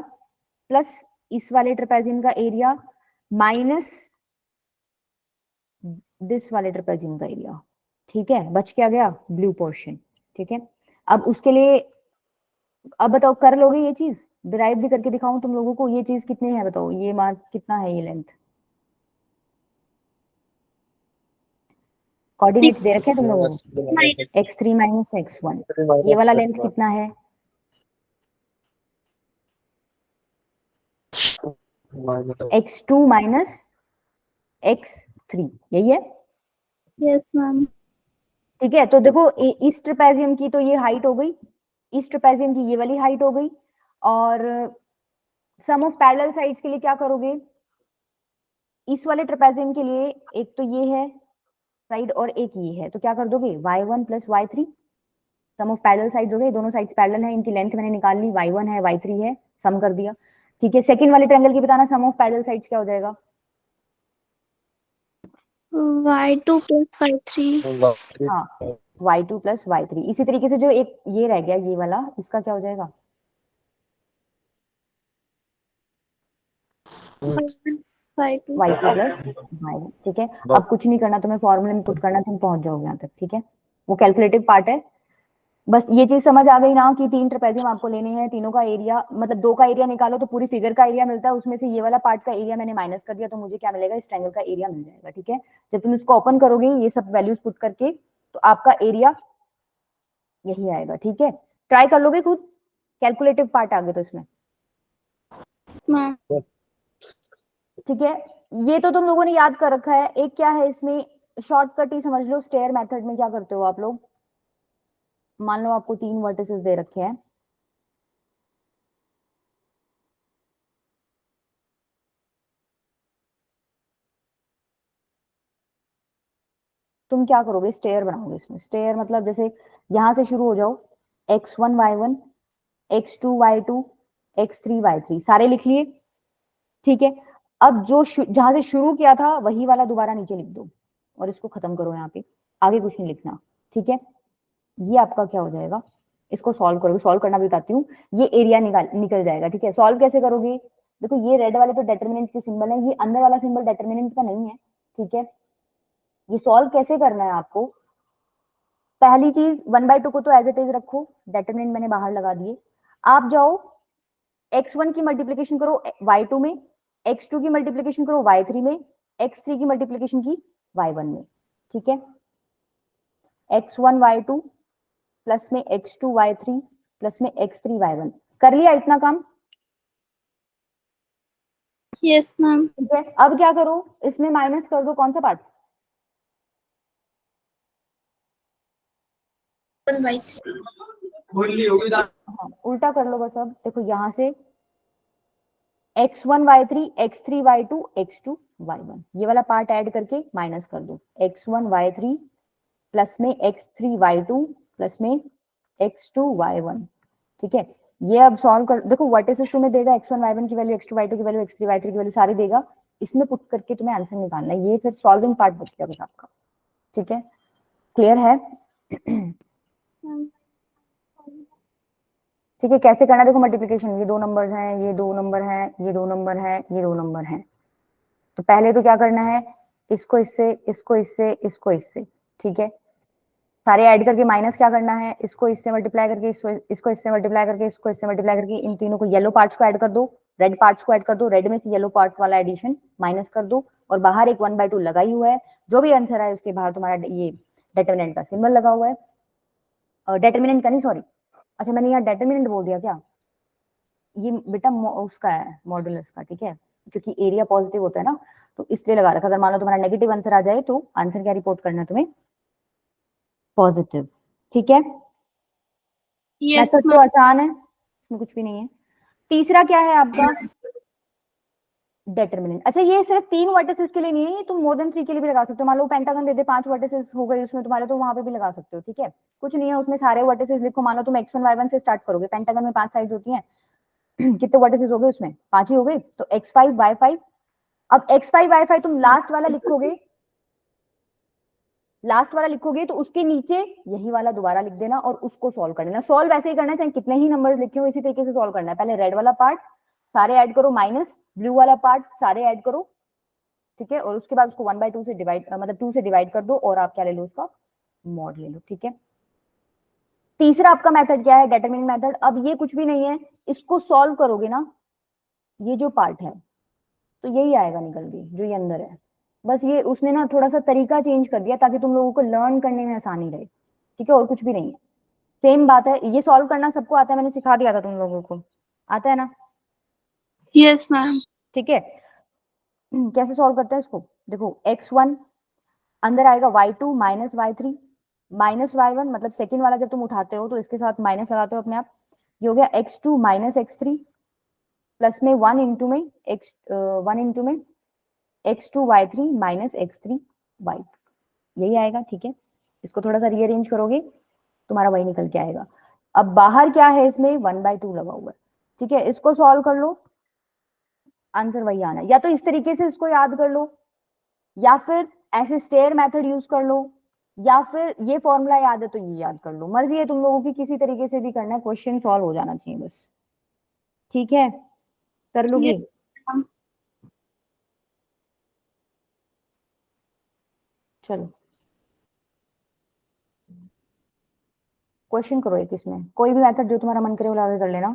प्लस इस वाले ट्रेपेजियम का एरिया माइनस दिस वाले ट्रेपेजियम का एरिया, ठीक है। बच क्या गया, ब्लू पोर्शन, ठीक है। अब उसके लिए, अब बताओ कर लोगे ये चीज, डिराइव भी करके दिखाऊं तुम लोगों को, ये चीज कितने है बताओ, ये मार्क कितना है, ये लेंथ, कोऑर्डिनेट्स दे रखे हैं तुम लोगों को, x3 माइनस x1, ये वाला लेंथ कितना है, x2 माइनस x3, यही है, Yes, ma'am. ठीक है। तो देखो इस ट्रेपेजियम की तो ये हाइट हो गई, इस ट्रेपेजियम की ये वाली हाइट हो गई, और सम ऑफ पैरेलल साइड्स के लिए क्या करोगे, इस वाले ट्रेपेजियम के लिए एक तो ये है साइड और एक ये है, तो क्या कर दोगे y1 plus y3, sum of parallel sides हो गए, दोनों साइड्स पैरेलल है, इनकी लेंथ मैंने निकाल ली, y1 है y3 है, सम कर दिया, ठीक है। सेकंड वाले ट्रायंगल की बताना, सम ऑफ पैरेलल साइड्स क्या हो जाएगा, Y2 plus Y3. हाँ y2 प्लस y3। इसी तरीके से जो एक ये रह गया ये वाला, इसका क्या हो जाएगा, Y2. y2 प्लस y1, ठीक है। अब कुछ नहीं करना तुम्हें, फॉर्मूले में पुट करना, तुम पहुंच जाओगे यहाँ तक, ठीक है। वो कैलकुलेटिव पार्ट है, बस ये चीज समझ आ गई ना कि 3 ट्रेपेजियम आपको लेने हैं, तीनों का एरिया, मतलब 2 का एरिया निकालो तो पूरी फिगर का एरिया मिलता है, उसमें से ये वाला पार्ट का एरिया मैंने माइनस कर दिया, तो मुझे क्या मिलेगा, इस ट्रायंगल का एरिया मिल जाएगा, ठीक है। जब तुम इसको ओपन करोगे ये सब वैल्यूज पुट करके, तो आपका एरिया यही आएगा, ठीक है। ट्राई कर लोगे खुद, कैलकुलेटिव पार्ट आ गया तो इसमें, Ma'am. ठीक है। ये तो तुम लोगों ने याद कर रखा है। एक क्या है इसमें, शॉर्टकट ही समझ लो, स्टेयर मेथड में क्या करते हो आप लोग, मान लो आपको 3 वर्टिसेस दे रखे हैं, तुम क्या करोगे, स्टेयर बनाओगे इसमें। स्टेयर मतलब जैसे यहां से शुरू हो जाओ, x1 y1, x2 y2, x3 y3, सारे लिख लिए, ठीक है। अब जो जहां से शुरू किया था वही वाला दोबारा नीचे लिख दो और इसको खत्म करो, यहाँ पे आगे कुछ नहीं लिखना, ठीक है। ये आपका क्या हो जाएगा, इसको सॉल्व करोगे, सॉल्व करना भी बताती हूँ, ये एरिया निकल जाएगा, ठीक है। सॉल्व कैसे करोगे, देखो ये रेड वाले तो डेटरमिनेंट के सिंबल है, ये अंदर वाला सिंबल डेटरमिनेंट का नहीं है, ठीक है। ये सॉल्व कैसे करना है आपको, पहली चीज 1/2 को तो एज इट इज रखो, डेटरमिनेंट मैंने बाहर लगा दिए। आप जाओ x1 की मल्टीप्लीकेशन करो y2 में, x2 की मल्टीप्लीकेशन करो y3 में, x3 की मल्टीप्लीकेशन की y1 में, ठीक है। x1 y2 प्लस में x2 y3 प्लस में x3 y1, कर लिया इतना काम, Yes, ma'am. ठीक है। अब क्या करो, इसमें माइनस कर दो, कौन सा पार्ट, 1/3 हाँ उल्टा कर लो बस। अब देखो यहाँ से x1 y3 x3 y2 x2 y1, ये वाला पार्ट ऐड करके माइनस कर दो, x1 y3 प्लस में x3y2 प्लस में x2y1, ठीक है। ये अब सॉल्व कर, देखो वर्टिसेस तुम्हें देगा x1 y1 की वैल्यू, x2 y2 की वैल्यू, x3 y3 की वैल्यू सारी देगा, इसमें पुट करके तुम्हें आंसर निकालना है। ये फिर सॉल्विंग पार्ट बच गया बस आपका, ठीक है। क्लियर है? ठीक है, कैसे करना है देखो, मल्टीप्लिकेशन, ये दो नंबर्स हैं, ये दो नंबर हैं, ये दो नंबर हैं, ये दो नंबर हैं। तो पहले तो क्या करना है, इसको इससे, इसको इससे, इसको इससे, ठीक है। सारे ऐड करके माइनस क्या करना है, इसको इससे मल्टीप्लाई करके, इसको इससे मल्टीप्लाई करके, इसको इससे मल्टीप्लाई करके, इन तीनों को येलो पार्ट्स को ऐड कर दो, रेड पार्ट्स को ऐड कर दो, रेड में से येलो पार्ट वाला एडिशन माइनस कर दो, और बाहर एक 1/2 लगा ही हुआ है, जो भी आंसर है उसके बाहर तुम्हारा ये डेटर्मिनेंट का सिंबल लगा हुआ है, डेटर्मिनेंट का नहीं, सॉरी, अच्छा मैंने यहाँ डेटर्मिनेंट बोल दिया क्या, ये बेटा उसका है, मॉडुलस का, ठीक है, क्योंकि एरिया पॉजिटिव होता है ना, तो इसलिए लगा रखा। अगर मान लो तुम्हारा नेगेटिव आंसर आ जाए तो आंसर क्या रिपोर्ट करना है तुम्हें, पॉजिटिव, ठीक है। Yes, मेथड तो आसान है, इसमें कुछ भी नहीं है। तीसरा क्या है आपका, डेटर्मिनेंट। अच्छा ये सिर्फ 3 वर्टिसेस के लिए नहीं है, ये तुम मोर देन 3 के लिए भी लगा सकते हो। मान लो पेंटागन दे दे, 5 वर्टिसेस हो गए उसमें तुम्हारे, तो वहां पे भी लगा सकते हो, ठीक है। कुछ नहीं है उसमें, सारे वर्टिसेस लिखो। मान लो तुम x1 y1 से स्टार्ट करोगे, पेंटागन में 5 साइड्स होती हैं, कितने वर्टिसेस हो गए उसमें, 5 ही हो गए, तो x5 y5। अब x5 y5 तुम लास्ट वाला लिखोगे, लास्ट वाला लिखोगे तो उसके नीचे यही वाला दोबारा लिख देना और उसको सॉल्व कर देना। सॉल्व ऐसे ही करना है, चाहे कितने ही नंबर्स लिखे हो, इसी तरीके से सॉल्व करना है। पहले रेड वाला पार्ट सारे ऐड करो, माइनस ब्लू वाला पार्ट सारे ऐड करो, ठीक है, और उसके बाद उसको 1/2 से डिवाइड, मतलब 2 से डिवाइड कर दो, और आप क्या ले लो, उसका मॉड ले लो, ठीक है। तीसरा आपका मेथड क्या है, डेटरमिनेंट मेथड। अब ये कुछ भी नहीं है, इसको सॉल्व करोगे ना, ये जो पार्ट है तो यही आएगा निकल के, जो ये अंदर है। बस ये उसने ना थोड़ा सा तरीका चेंज कर दिया ताकि तुम लोगों को लर्न करने में आसानी रहे, ठीक है, और कुछ भी नहीं है, सेम बात है। ये सॉल्व करना सबको आता है, मैंने सिखा दिया था तुम लोगों को, आता है ना, yes, ma'am. ठीक है। कैसे सॉल्व करते हैं इसको, देखो x1 अंदर आएगा y2 minus y3 minus y1, मतलब सेकंड वाला जब तुम उठाते हो तो इसके साथ माइनस लगाते हो अपने आप, ये हो गया x2 माइनस x3 प्लस में 1 इंटू में x2 y3 minus x3 y2, यही आएगा, ठीक है। इसको थोड़ा सा रीअरेंज करोगे तुम्हारा वही निकल के आएगा। अब बाहर क्या है, इसमें 1/2 लगा हुआ है, ठीक है। इसको सॉल्व कर लो, आंसर वही आना है। या तो इस तरीके से इसको याद कर लो, या फिर ऐसे स्टेयर मेथड यूज कर लो, या फिर ये फॉर्मूला याद है तो ये याद कर लो, मर्जी है तुम लोगों की, किसी तरीके से भी करना है, क्वेश्चन सॉल्व हो जाना चाहिए बस, ठीक है। कर लोगी? Yes, ma'am. चलो क्वेश्चन करो एक, इसमें कोई भी मेथड जो तुम्हारा मन करे वो लगा के कर लेना,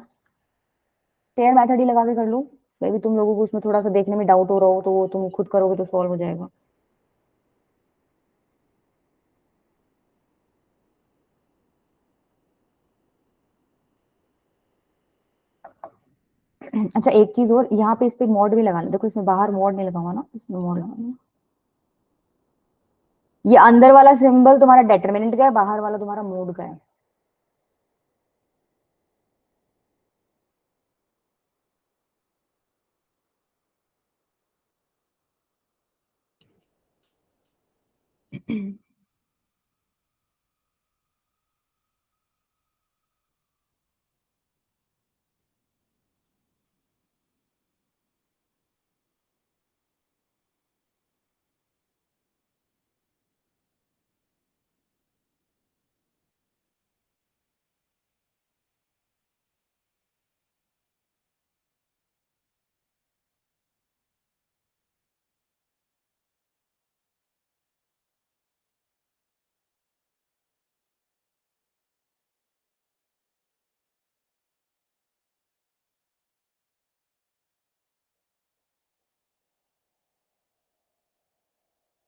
स्टेयर मेथड ही लगा के कर लो। मे भी तुम लोगों को उसमें थोड़ा सा देखने में डाउट हो रहा हो तो वो तुम खुद करोगे तो सॉल्व हो जाएगा। अच्छा एक चीज और, यहाँ पे इस पे मॉड भी लगाना, देखो इसमें बाहर मॉड नहीं लगा हुआ ना, इसमें मॉड लगाना। ये अंदर वाला सिंबल तुम्हारा डेटरमिनेंट का है, बाहर वाला तुम्हारा मोड का है।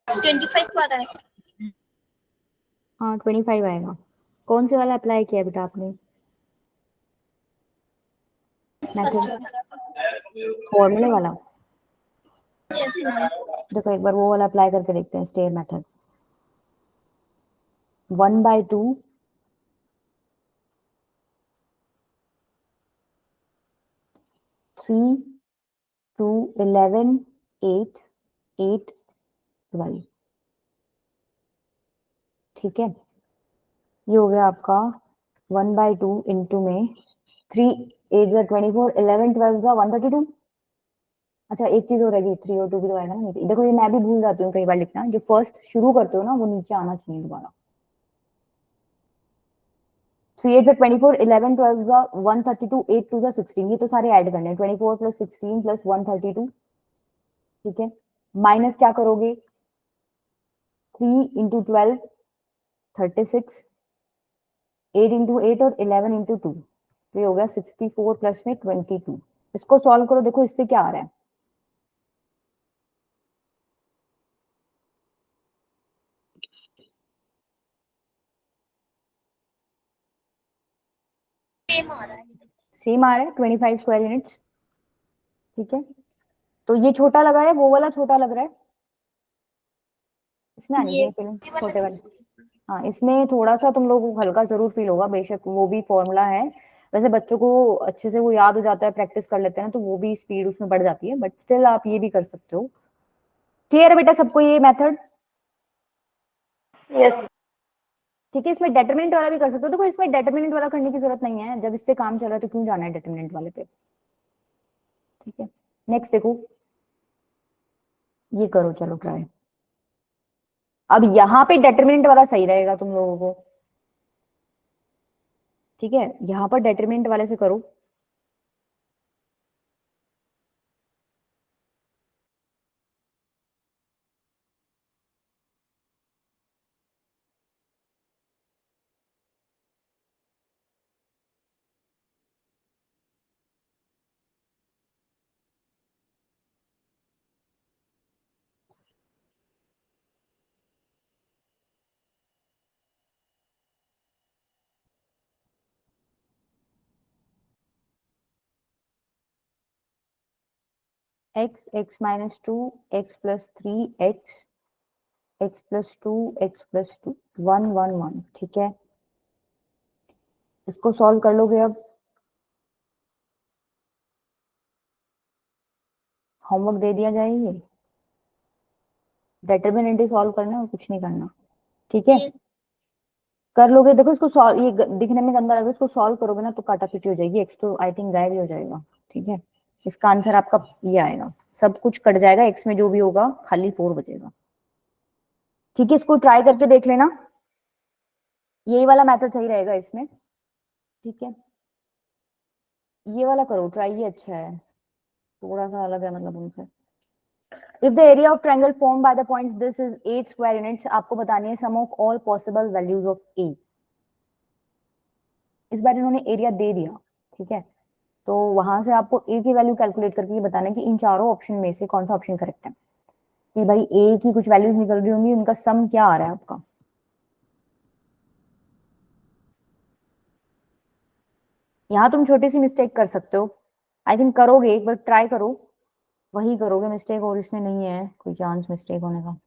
ट्वेंटी फाइव आ रहा है। हाँ 25 आएगा। कौन से वाला अप्लाई किया बेटा आपने, फर्स्ट मेथड फॉर्मूले वाला? Yes ma'am. देखो एक बार वो वाला अप्लाई करके देखते हैं, स्टेयर मेथड। 1/2 3 2 11 8 8 12, ठीक है, ये हो गया आपका 1/2 इंटू में 3 8 या 24 11 12 या 132। अच्छा एक चीज हो रहेगी, 3 और 2 भी तो आएगा ना नीचे। देखो ये मैं भी भूल जाती हूँ कई बार लिखना, जो फर्स्ट शुरू करते हो ना वो नीचे आना चाहिए दोबारा। 3 8 24 11 12 132 8 2 16, ये तो सारे ऐड करने हैं। 24 + 16 + 132, ठीक है। माइनस क्या करोगे, 3 × 12 36, 8 × 8 और 11 × 2, तो ये हो गया 64 प्लस में 22। इसको सॉल्व करो, देखो इससे क्या आ रहा है। सेम आ रहा है। सेम आ रहा है, 25 स्क्वायर यूनिट्स, ठीक है। तो ये छोटा लगा है, वो वाला छोटा लग रहा है, इसमें आनी ये चाहिए फिल्म ये वाला छोटे वाले। हाँ इसमें थोड़ा सा तुम लोगों को हल्का जरूर फील होगा, बेशक वो भी फॉर्मूला है। वैसे बच्चों को अच्छे से वो याद हो जाता है, प्रैक्टिस कर लेते हैं ना, तो वो भी स्पीड उसमें बढ़ जाती है, बट स्टिल आप ये भी कर सकते हो। क्लियर है बेटा सबको ये मेथड? Yes. ठीक है, इसमें डेटरमिनेंट वाला भी कर सकते हो। देखो इसमें डेटरमिनेंट वाला करने की जरूरत नहीं है, जब इससे काम चल रहा है तो क्यों जाना है डेटरमिनेंट वाले पे, ठीक है। नेक्स्ट देखो, ये करो, चलो ट्राई। अब यहाँ पे डेटरमिनेंट वाला सही रहेगा तुम लोगों को, ठीक है। यहाँ पर डेटरमिनेंट वाले से करो। x (x - 2) x + 3x x + 2 x + 2 1 1 1, ठीक है। इसको सॉल्व कर लोगे अब। होमवर्क दे दिया जाएगी, डेटरमिनेंट ही सॉल्व करना है और कुछ नहीं करना, ठीक है। कर लोगे, देखो इसको सॉल्व, ये दिखने में गंदा लग रहा है, इसको सॉल्व करोगे ना तो काटापीटी हो जाएगी, एक्स तो आई थिंक गायब ही हो जाएगा, ठीक है। इसका आंसर आपका ये आएगा, सब कुछ कट जाएगा, एक्स में जो भी होगा खाली 4 बचेगा, ठीक है। इसको ट्राई करके देख लेना, यही वाला मेथड सही रहेगा इसमें, ठीक है। ये वाला करो ट्राई, ये अच्छा है, थोड़ा सा अलग है मतलब उनसे। If the area of triangle form by the points this is 8 square units, आपको बतानी है sum of all possible values of a. इस बार इन्होंने एरिया दे दिया, ठीक है, तो वहां से आपको ए की वैल्यू कैलकुलेट करके ये बताना है कि इन चारों ऑप्शन में से कौन सा ऑप्शन करेक्ट है, कि भाई ए की कुछ वैल्यूज निकल रही होंगी, उनका सम क्या आ रहा है आपका। यहाँ तुम छोटी सी मिस्टेक कर सकते हो, आई थिंक करोगे, एक बार ट्राई करो, वही करोगे मिस्टेक, और इसमें नहीं है कोई चांस मिस्टेक होने का।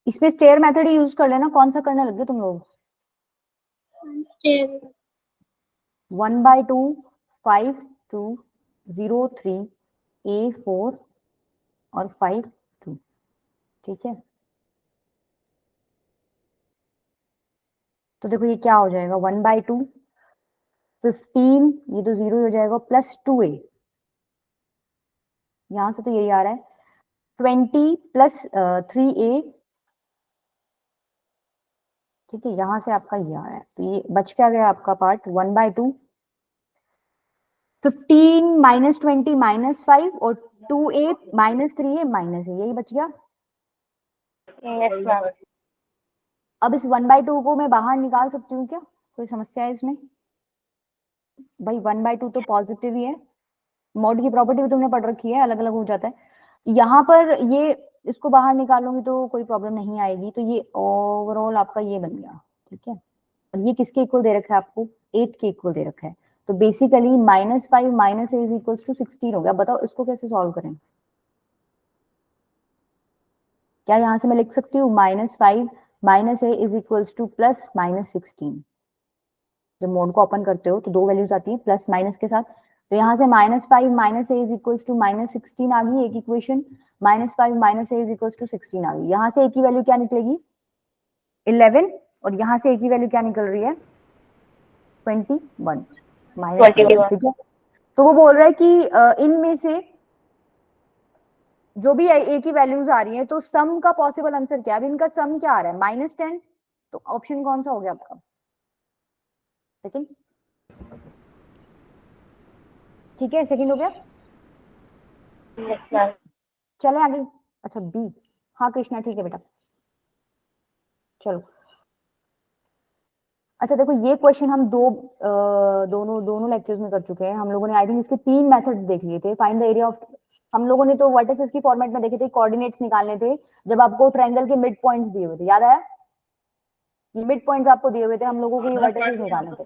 इसमें स्टेयर मेथड ही यूज कर लेना, कौन सा करने लगे तुम लोग? Stair. 1/2 5 2 0 3 A4 और 5 2, ठीक है। तो देखो ये क्या हो जाएगा, 1/2 15, ये तो 0 हो जाएगा, प्लस 2A, यहां से तो यही आ रहा है 20 प्लस 3A, ठीक है। यहां से आपका ये आ रहा है, तो ये बच क्या गया आपका पार्ट, 1/2 15 माइनस 20 माइनस 5 और 2A minus 3A minus A, यही बच गया। Yes, ma'am. अब इस 1/2 को मैं बाहर निकाल सकती हूँ क्या, कोई समस्या है इसमें? भाई 1/2 तो पॉजिटिव ही है, मॉड की प्रॉपर्टी भी तुमने पढ़ रखी है, अलग अलग हो जाता है। यहाँ पर ये इसको बाहर निकालूंगी तो कोई प्रॉब्लम नहीं आएगी, तो ये ओवरऑल आपका ये बन गया, ठीक है। और ये किसके इक्वल दे रखा है आपको, 8 के इक्वल दे रखा है। तो basically -5 minus A is equal to 16 हो गया। बताओ इसको कैसे सॉल्व करें? क्या यहाँ से मैं लिख सकती हूँ -5 minus A is equal two plus -16? जब मोड को ओपन करते हो तो दो वैल्यूज आती है प्लस माइनस के साथ, तो यहाँ से -5 minus A is equal to -16 आ गई एक equation, -5 minus A is equal to 16 आ गई। यहाँ से एक ही वैल्यू क्या निकलेगी, 11, और यहाँ से एक ही वैल्यू क्या निकल रही है, 21 माइनस, 21, ठीक है। तो वो बोल रहा है कि इनमें से जो भी एक ही वैल्यूज आ रही है, तो सम का पॉसिबल आंसर क्या है? अब इनका सम क्या आ रहा है, -10, तो ऑप्शन कौन सा हो गया आपका, सेकंड, ठीक है, सेकंड हो गया। Yes, ma'am. चले आगे, अच्छा बी, हाँ कृष्णा ठीक है बेटा, चलो। अच्छा देखो ये क्वेश्चन हम दोनों लेक्चर्स में कर चुके हैं हम लोगों ने। आई थिंक इसके 3 मेथड्स देख लिए थे। फाइंड द एरिया ऑफ, हम लोगों ने तो वर्टिसेस की फॉर्मेट में देखे थे, कोऑर्डिनेट्स निकालने थे जब आपको ट्रायंगल के मिड पॉइंट्स दिए हुए थे, याद आया? ये मिड पॉइंट्स आपको दिए हुए थे, हम लोगों को ये वर्टिसेस निकालने थे।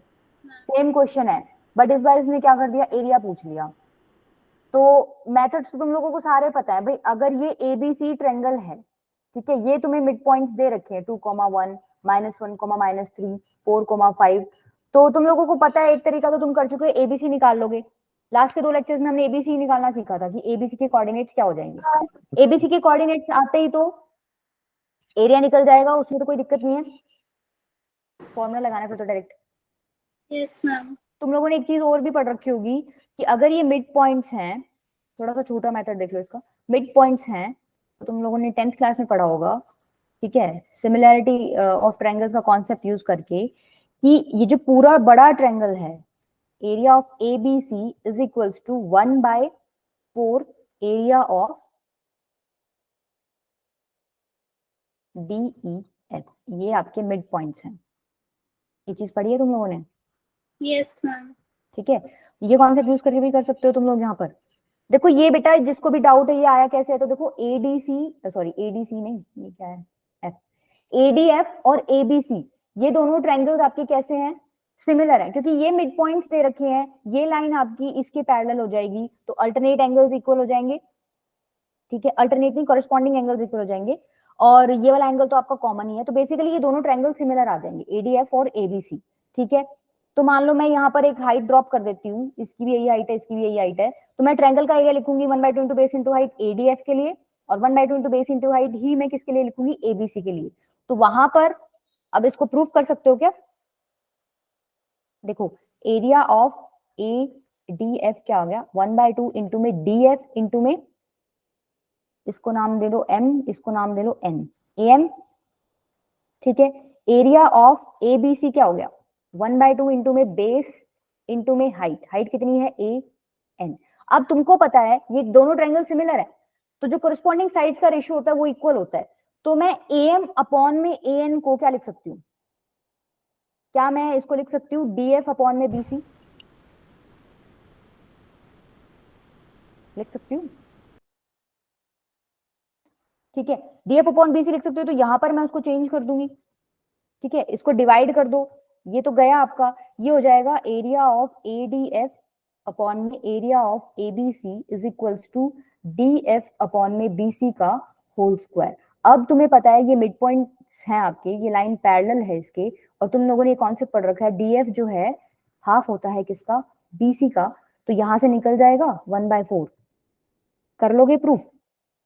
सेम क्वेश्चन है, बट इस बार इसने क्या कर दिया, एरिया पूछ लिया। तो मेथड्स तो तुम लोगों को सारे पता है भाई। अगर ये एबीसी ट्रायंगल है, ठीक है, ये तुम्हें मिड पॉइंट्स दे रखे हैं 2,1 -1, -3 4,5, तो तुम लोगों को पता है एक तरीका तो तुम कर चुके हो, एबीसी निकाल लोगे। लास्ट के 2 लेक्चर्स में हमने एबीसी निकालना सीखा था कि एबीसी के कोऑर्डिनेट्स क्या हो जाएंगे। एबीसी के कोऑर्डिनेट्स आते ही तो एरिया निकल जाएगा, उसमें तो कोई दिक्कत नहीं है, फॉर्मूला लगाना फिर तो डायरेक्ट। Yes, ma'am. तुम लोगों ने एक चीज और भी पढ़ रखी होगी कि अगर ये मिड पॉइंट्स हैं, थोड़ा सा छोटा मेथड देख लो इसका, मिड पॉइंट्स हैं तो तुम लोगों ने 10th क्लास में पढ़ा होगा, ठीक है, सिमिलैरिटी ऑफ ट्रायंगल्स का कॉन्सेप्ट यूज करके, कि ये जो पूरा बड़ा ट्रायंगल है, area of ABC is equals to 1/4 area of DEF, ये आपके मिड पॉइंट्स हैं। ये चीज पढ़ी है तुम लोगों ने, Yes, ma'am. ठीक है। ये कॉन्सेप्ट यूज करके भी कर सकते हो तुम लोग। यहाँ पर देखो ये बेटा जिसको भी डाउट है ये आया कैसे है, तो देखो एडीसी, सॉरी एडीसी नहीं, ये क्या है, एफ, एडीएफ और एबीसी, ये दोनों ट्रायंगल्स आपके कैसे हैं, सिमिलर है, क्योंकि ये मिड पॉइंट्स दे रखे हैं, ये लाइन आपकी इसके पैरेलल हो जाएगी, तो अल्टरनेट एंगल्स इक्वल हो जाएंगे, ठीक है, अल्टरनेट नहीं कॉरेस्पॉन्डिंग एंगल्स इक्वल हो जाएंगे, और ये वाला एंगल तो आपका कॉमन ही है, तो बेसिकली ये दोनों ट्रायंगल सिमिलर आ जाएंगे, एडीएफ और एबीसी, ठीक है। तो मान लो मैं यहाँ पर एक हाइट ड्रॉप कर देती हूँ, इसकी भी यही हाइट है, इसकी भी यही हाइट है, तो मैं ट्रायंगल का एरिया लिखूंगी 1/2 into base into height ADF के लिए, और 1/2 इंटू बेस इंटू हाइट ही मैं किसके लिए लिखूंगी, एबीसी के लिए। तो वहां पर अब इसको प्रूफ कर सकते हो क्या, देखो area of A D F क्या हो गया, 1/2 इंटू में डी एफ इंटू में, इसको नाम दे दो m, इसको नाम दे दो n, am, ठीक है। एरिया ऑफ एबीसी क्या हो गया, 1/2 इंटू में बेस इंटू में हाइट, हाइट कितनी है a n। अब तुमको पता है ये दोनों ट्रायंगल सिमिलर है, तो जो कोरिस्पॉन्डिंग साइड्स का रेशियो होता है वो इक्वल होता है, तो मैं am अपॉन में an को क्या लिख सकती हूँ, क्या मैं इसको लिख सकती हूँ df अपॉन में bc, लिख सकती हूँ, ठीक है, df अपॉन bc लिख सकती हूँ। तो यहां पर मैं उसको चेंज कर दूंगी, ठीक है, इसको डिवाइड कर दो, ये तो गया आपका, ये हो जाएगा एरिया ऑफ एडीएफ अपॉन में area of ABC is equals to DF upon में बीसी का होल स्क्वायर। अब तुम्हें पता है ये मिड पॉइंट है आपके, ये लाइन पैरेलल है इसके, और तुम लोगों ने ये कॉन्सेप्ट पढ़ रखा है डीएफ जो है हाफ होता है किसका, बीसी का, तो यहां से निकल जाएगा 1/4। कर लोगे प्रूफ?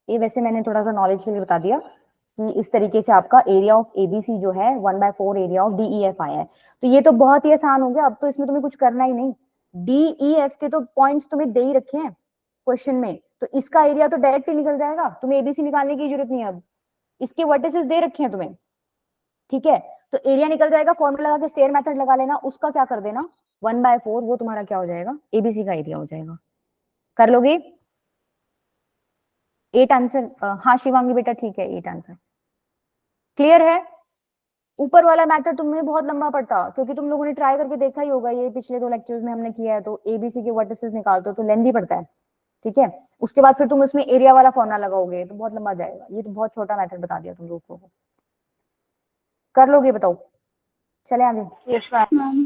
ये वैसे मैंने थोड़ा सा नॉलेज के लिए बता दिया कि इस तरीके से आपका एरिया ऑफ एबीसी जो है 1/4 एरिया ऑफ डीईएफ आया है। तो ये तो बहुत ही आसान हो गया, अब तो इसमें तुम्हें कुछ करना ही नहीं, डीईएफ के तो पॉइंट्स तुम्हें दे ही रखे हैं क्वेश्चन में, तो इसका एरिया तो डायरेक्ट ही निकल जाएगा, तुम्हें एबीसी निकालने की जरूरत नहीं है, अब इसके वर्टिसेस दे रखे हैं तुम्हें, ठीक है। तो एरिया निकल जाएगा, फॉर्मूला लगा के स्टेयर मेथड लगा लेना, उसका क्या कर देना 1/4, वो तुम्हारा क्या हो जाएगा, एबीसी का एरिया हो जाएगा। कर लोगे? 8 आंसर, हाँ शिवांगी बेटा ठीक है, 8 आंसर क्लियर है। ऊपर वाला मैथड तुम्हें बहुत लंबा पड़ता, क्योंकि तुम लोगों ने ट्राई करके देखा ही होगा, ये पिछले 2 लेक्चर्स में हमने किया है, तो एबीसी के वर्टिसेस निकालते हो तो लेंथी पड़ता है, ठीक है। उसके बाद फिर तुम उसमें एरिया वाला फॉर्मूला लगाओगे तो बहुत लंबा जाएगा, ये तो बहुत छोटा मेथड बता दिया तुम लोगों को। कर लोगे बताओ? चले आगे। Yes, ma'am. ma'am.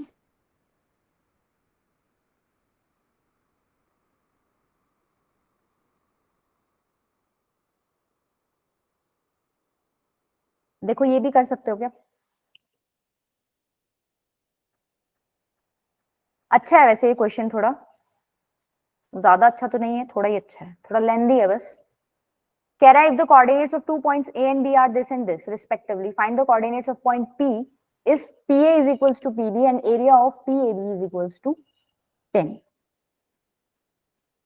देखो ये भी कर सकते हो क्या? अच्छा है वैसे ये क्वेश्चन, थोड़ा ज्यादा अच्छा तो नहीं है, थोड़ा ही अच्छा है, थोड़ा लेंदी है बस। कह रहा है if the coordinates of 2 points A and B are this and this respectively, find the coordinates of point P if PA is equals to PB and area of PAB is equals to 10।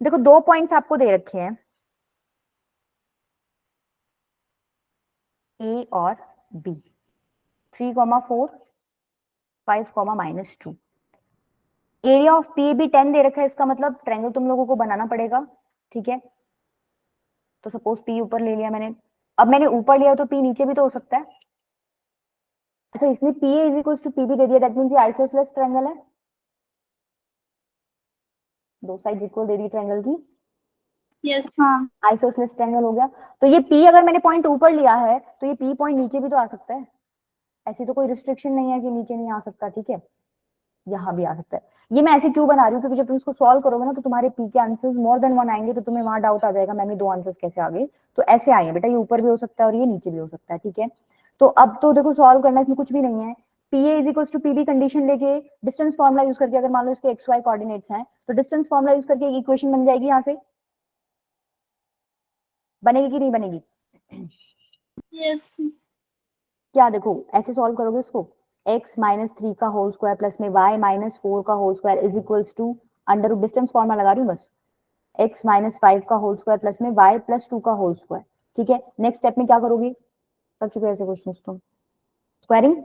देखो 2 पॉइंट्स आपको दे रखे हैं A और B, 3,4 5,-2। एरिया ऑफ PAB 10 दे रखा है, इसका मतलब ट्रायंगल तुम लोगों को बनाना पड़ेगा, ठीक है। तो सपोज P ऊपर ले लिया मैंने, अब मैंने ऊपर लिया तो P नीचे भी तो हो सकता है। अच्छा इसने PA is equal to PB दे दिया, दैट मींस ये आइसोसेलेस ट्रायंगल है, दो साइड्स इक्वल दे दी ट्रायंगल की, Yes, ma'am. आइसोसेलेस ट्रायंगल हो गया। तो ये P अगर मैंने पॉइंट ऊपर लिया है तो ये P पॉइंट नीचे भी तो आ सकता है, ऐसी तो कोई रिस्ट्रिक्शन नहीं है कि नीचे नहीं आ सकता, ठीक है, यहाँ भी आ सकता है। ये मैं ऐसे क्यों बना रही हूँ, क्योंकि जब तुम इसको सॉल्व करोगे ना तो तुम्हारे P के आंसर्स मोर देन 1 आएंगे, तो तुम्हें वहां डाउट आ जाएगा मैम ये 2 आंसर्स कैसे आ गए, तो ऐसे आए हैं बेटा, ये ऊपर भी हो सकता है और ये नीचे भी हो सकता है, ठीक है। तो अब तो देखो सॉल्व करना इसमें कुछ भी नहीं है, PA is equal to PB condition लेके डिस्टेंस फॉर्मुला यूज करके, अगर मान लो इसके XY कोऑर्डिनेट्स हैं तो डिस्टेंस फॉर्मुला यूज करके एक इक्वेशन बन जाएगी, यहाँ से बनेगी कि नहीं बनेगी? Yes. क्या देखो ऐसे सॉल्व करोगे इसको, x माइनस 3 का होल स्क्वायर प्लस में y माइनस 4 का whole square is equals to under root, distance formula लगा रही हूँ बस, x माइनस 5 का होल स्क्वायर प्लस में y प्लस 2 का होल स्क्वायर, ठीक है। नेक्स्ट स्टेप में क्या करोगे, कर चुके ऐसे क्वेश्चन तुम, स्क्वायरिंग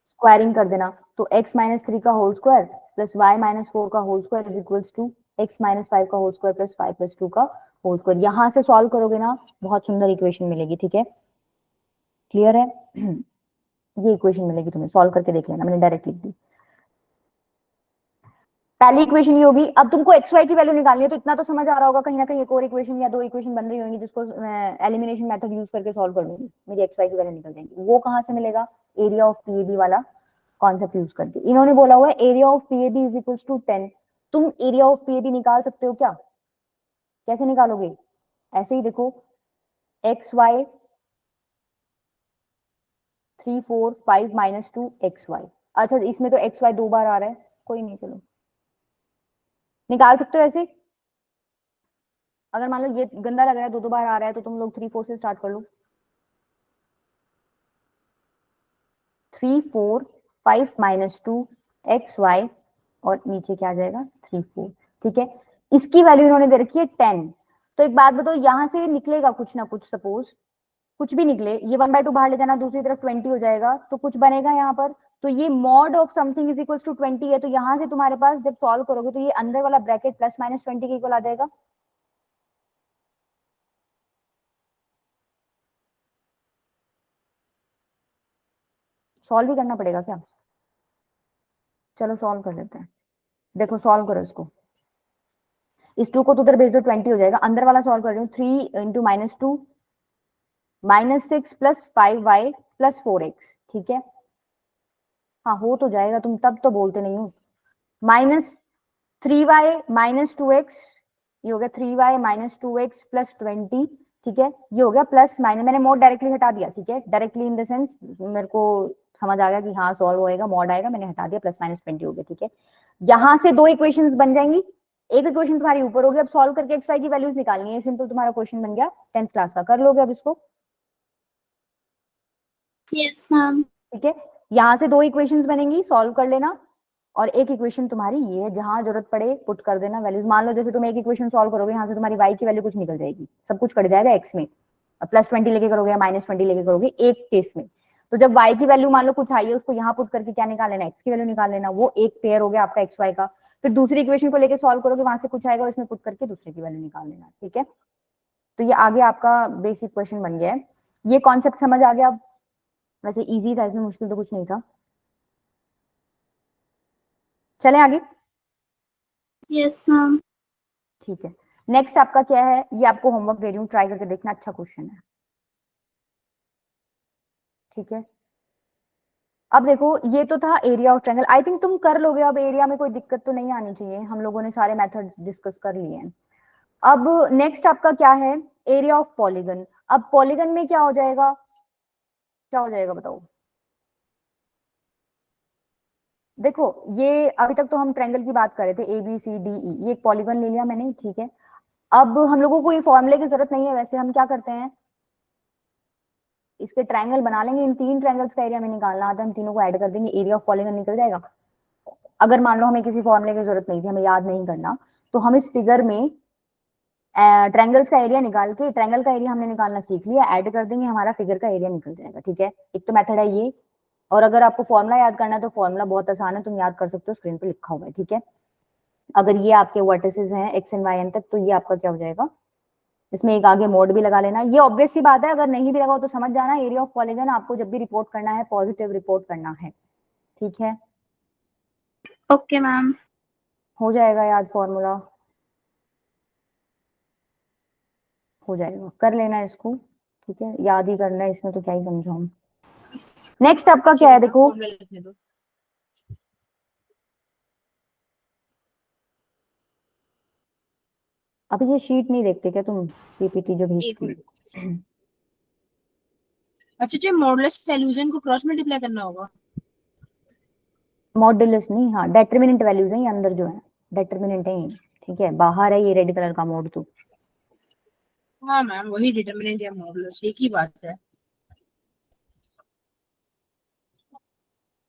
स्क्वायरिंग कर देना, तो x माइनस 3 का whole square plus y minus 4 का whole square is equals to x minus 5 का होल स्क्वायर प्लस 5 प्लस 2 का होल स्क्वायर। यहां से सॉल्व करोगे ना बहुत सुंदर इक्वेशन मिलेगी, ठीक है, क्लियर है। ये इक्वेशन मिलेगी तुम्हें, सॉल्व करके देख लेना, मैंने डायरेक्ट लिख दी। पहली इक्वेशन ये होगी, अब तुमको XY की वैल्यू निकालनी है, तो इतना तो समझ आ रहा होगा कहीं ना कहीं एक और इक्वेशन या 2 इक्वेशन बन रही होंगी जिसको एलिमिनेशन मेथड यूज करके सॉल्व कर लूंगी, मेरी XY की वैल्यू निकल जाएगी। वो कहां से मिलेगा, एरिया ऑफ PAB वाला कॉन्सेप्ट यूज करके। इन्होंने बोला हुआ है area of PAB is equal to 10, तुम एरिया ऑफ PAB निकाल सकते हो क्या? कैसे निकालोगे? ऐसे ही देखो, XY 3 4 5 माइनस 2 XY, अच्छा इसमें तो XY 2 बार आ रहा है, कोई नहीं, चलो निकाल सकते हो ऐसे। अगर मान लो ये गंदा लग रहा है, 2 बार आ रहा है, तो तुम लोग 3 4 से स्टार्ट कर लो, 3 4 5 माइनस 2 XY और नीचे क्या आ जाएगा 3 4, ठीक है। इसकी वैल्यू इन्होंने दे रखी है 10, तो एक बात बताओ यहां से निकलेगा कुछ ना कुछ, सपोज कुछ भी निकले, ये 1/2 बाहर ले जाना, दूसरी तरफ 20 हो जाएगा, तो कुछ बनेगा यहाँ पर, तो ये mod of something is equal to 20 है, तो यहां से तुम्हारे पास जब सॉल्व करोगे तो ये अंदर वाला ब्रैकेट प्लस माइनस 20 के इक्वल आ जाएगा। सॉल्व भी करना पड़ेगा क्या? चलो सॉल्व कर लेते हैं, देखो सॉल्व करो इसको, इस 2 को तो उधर भेज दो, 20 हो जाएगा, अंदर वाला सॉल्व कर रही हूँ, 3 into minus 2 minus 6 plus 5y plus 4x, ठीक है, हाँ हो तो जाएगा, तुम तब तो बोलते नहीं हो। माइनस 3y माइनस 2x, ये हो गया 3y माइनस 2x प्लस 20 ठीक है, ये हो गया प्लस माइनस, मैंने मॉड डायरेक्टली हटा दिया, ठीक है, डायरेक्टली इन द सेंस मेरे को समझ आ गया कि हाँ सॉल्व होएगा, मॉड आएगा, मैंने हटा दिया, प्लस माइनस 20 हो गया, ठीक है। यहाँ से दो इक्वेशंस बन जाएंगी, एक इक्वेशन तुम्हारी ऊपर होगी, अब सॉल्व करके एक्स वाई की वैल्यूज निकालनी है, सिंपल तुम्हारा क्वेश्चन बन गया 10th क्लास का, कर लोगे अब इसको, Yes, ma'am. ठीक है। यहाँ से दो इक्वेशंस बनेंगी, सॉल्व कर लेना, और एक इक्वेशन तुम्हारी ये है, जहां जरूरत पड़े पुट कर देना वैल्यूज। मान लो जैसे तुम एक इक्वेशन सॉल्व करोगे, यहाँ से तुम्हारी y की वैल्यू कुछ निकल जाएगी, सब कुछ कट जाएगा x में, +20 लेके करोगे या -20 लेके करोगे एक केस में, तो जब y की वैल्यू मान लो कुछ आई है, उसको यहाँ पुट करके क्या निकाल लेना, x की वैल्यू निकाल लेना, वो एक पेयर हो गया आपका x y का। फिर दूसरी इक्वेशन को लेके सॉल्व करोगे, वहां से कुछ आएगा, इसमें पुट करके दूसरे की वैल्यू निकाल लेना, ठीक है। तो ये आगे आपका बेसिक क्वेश्चन बन गया है, ये कॉन्सेप्ट समझ आ गया अब, वैसे इजी था, इसमें मुश्किल तो कुछ नहीं था। चलें आगे, Yes, ma'am. ठीक है। नेक्स्ट आपका क्या है, ये आपको होमवर्क दे रही हूँ, ट्राई करके देखना, अच्छा क्वेश्चन है, ठीक है। अब देखो, ये तो था area of triangle, I think तुम कर लोगे, अब एरिया में कोई दिक्कत तो नहीं आनी चाहिए, हम लोगों ने सारे मेथड डिस्कस कर लिए हैं। अब नेक्स्ट आपका क्या है, एरिया ऑफ पॉलीगन। अब पॉलीगन में क्या हो जाएगा, क्या हो जाएगा बताओ। देखो, ये अभी तक तो हम ट्रायंगल की बात कर रहे थे, ABCDE, ये एक पॉलीगन ले लिया मैंने, ठीक है। अब हम लोगों को ये फॉर्मूले की जरूरत नहीं है, वैसे हम क्या करते हैं, इसके ट्रायंगल बना लेंगे, इन 3 ट्रायंगल्स का एरिया में निकालना आता है, हम तीनों को ऐड कर देंगे, एरिया ऑफ पॉलीगन निकल जाएगा। अगर मान लो हमें किसी फॉर्मूले की जरूरत नहीं थी, हमें याद नहीं करना, तो हम इस फिगर में ट्रायंगल्स का एरिया निकाल के, ट्रायंगल का एरिया हमने निकालना सीख लिया, ऐड कर देंगे, हमारा फिगर का एरिया निकल जाएगा, ठीक है। एक तो मेथड है ये, और अगर आपको फॉर्मूला याद करना है तो फॉर्मूला बहुत आसान है, तुम याद कर सकते हो, स्क्रीन पे लिखा हुआ है, ठीक है। अगर ये आपके वर्टिसेस हैं x एंड y एन तक, तो ये आपका क्या हो जाएगा, इसमें एक आगे मोड भी लगा लेना, ये ऑब्वियस सी बात है, अगर नहीं भी लगाओ तो समझ जाना, एरिया ऑफ पॉलीगन आपको जब भी रिपोर्ट करना है, पॉजिटिव रिपोर्ट करना है, ठीक है। Okay, ma'am. हो जाएगा याद फॉर्मूला, हो जाएगा, कर लेना इसको, ठीक है, याद ही करना है, इसमें तो क्या ही समझाऊं। नेक्स्ट आपका क्या है, देखो, फॉर्मूला लिखने दो। अभी ये शीट नहीं देखते क्या तुम, पीपीटी जो एक भेजती मिनट। अच्छा, जो मॉडुलस वैल्यूजन को क्रॉस मल्टीप्लाई करना होगा। मॉडुलस नहीं, हाँ डेटरमिनेंट वैल्यूज है ये अंदर जो है, डेटरमिनेंट है ये, ठीक है, बाहर है ये रेड कलर का मोड, तो हाँ मैम, वही डिटरमिनेंट या मॉडुलस एक ही बात है।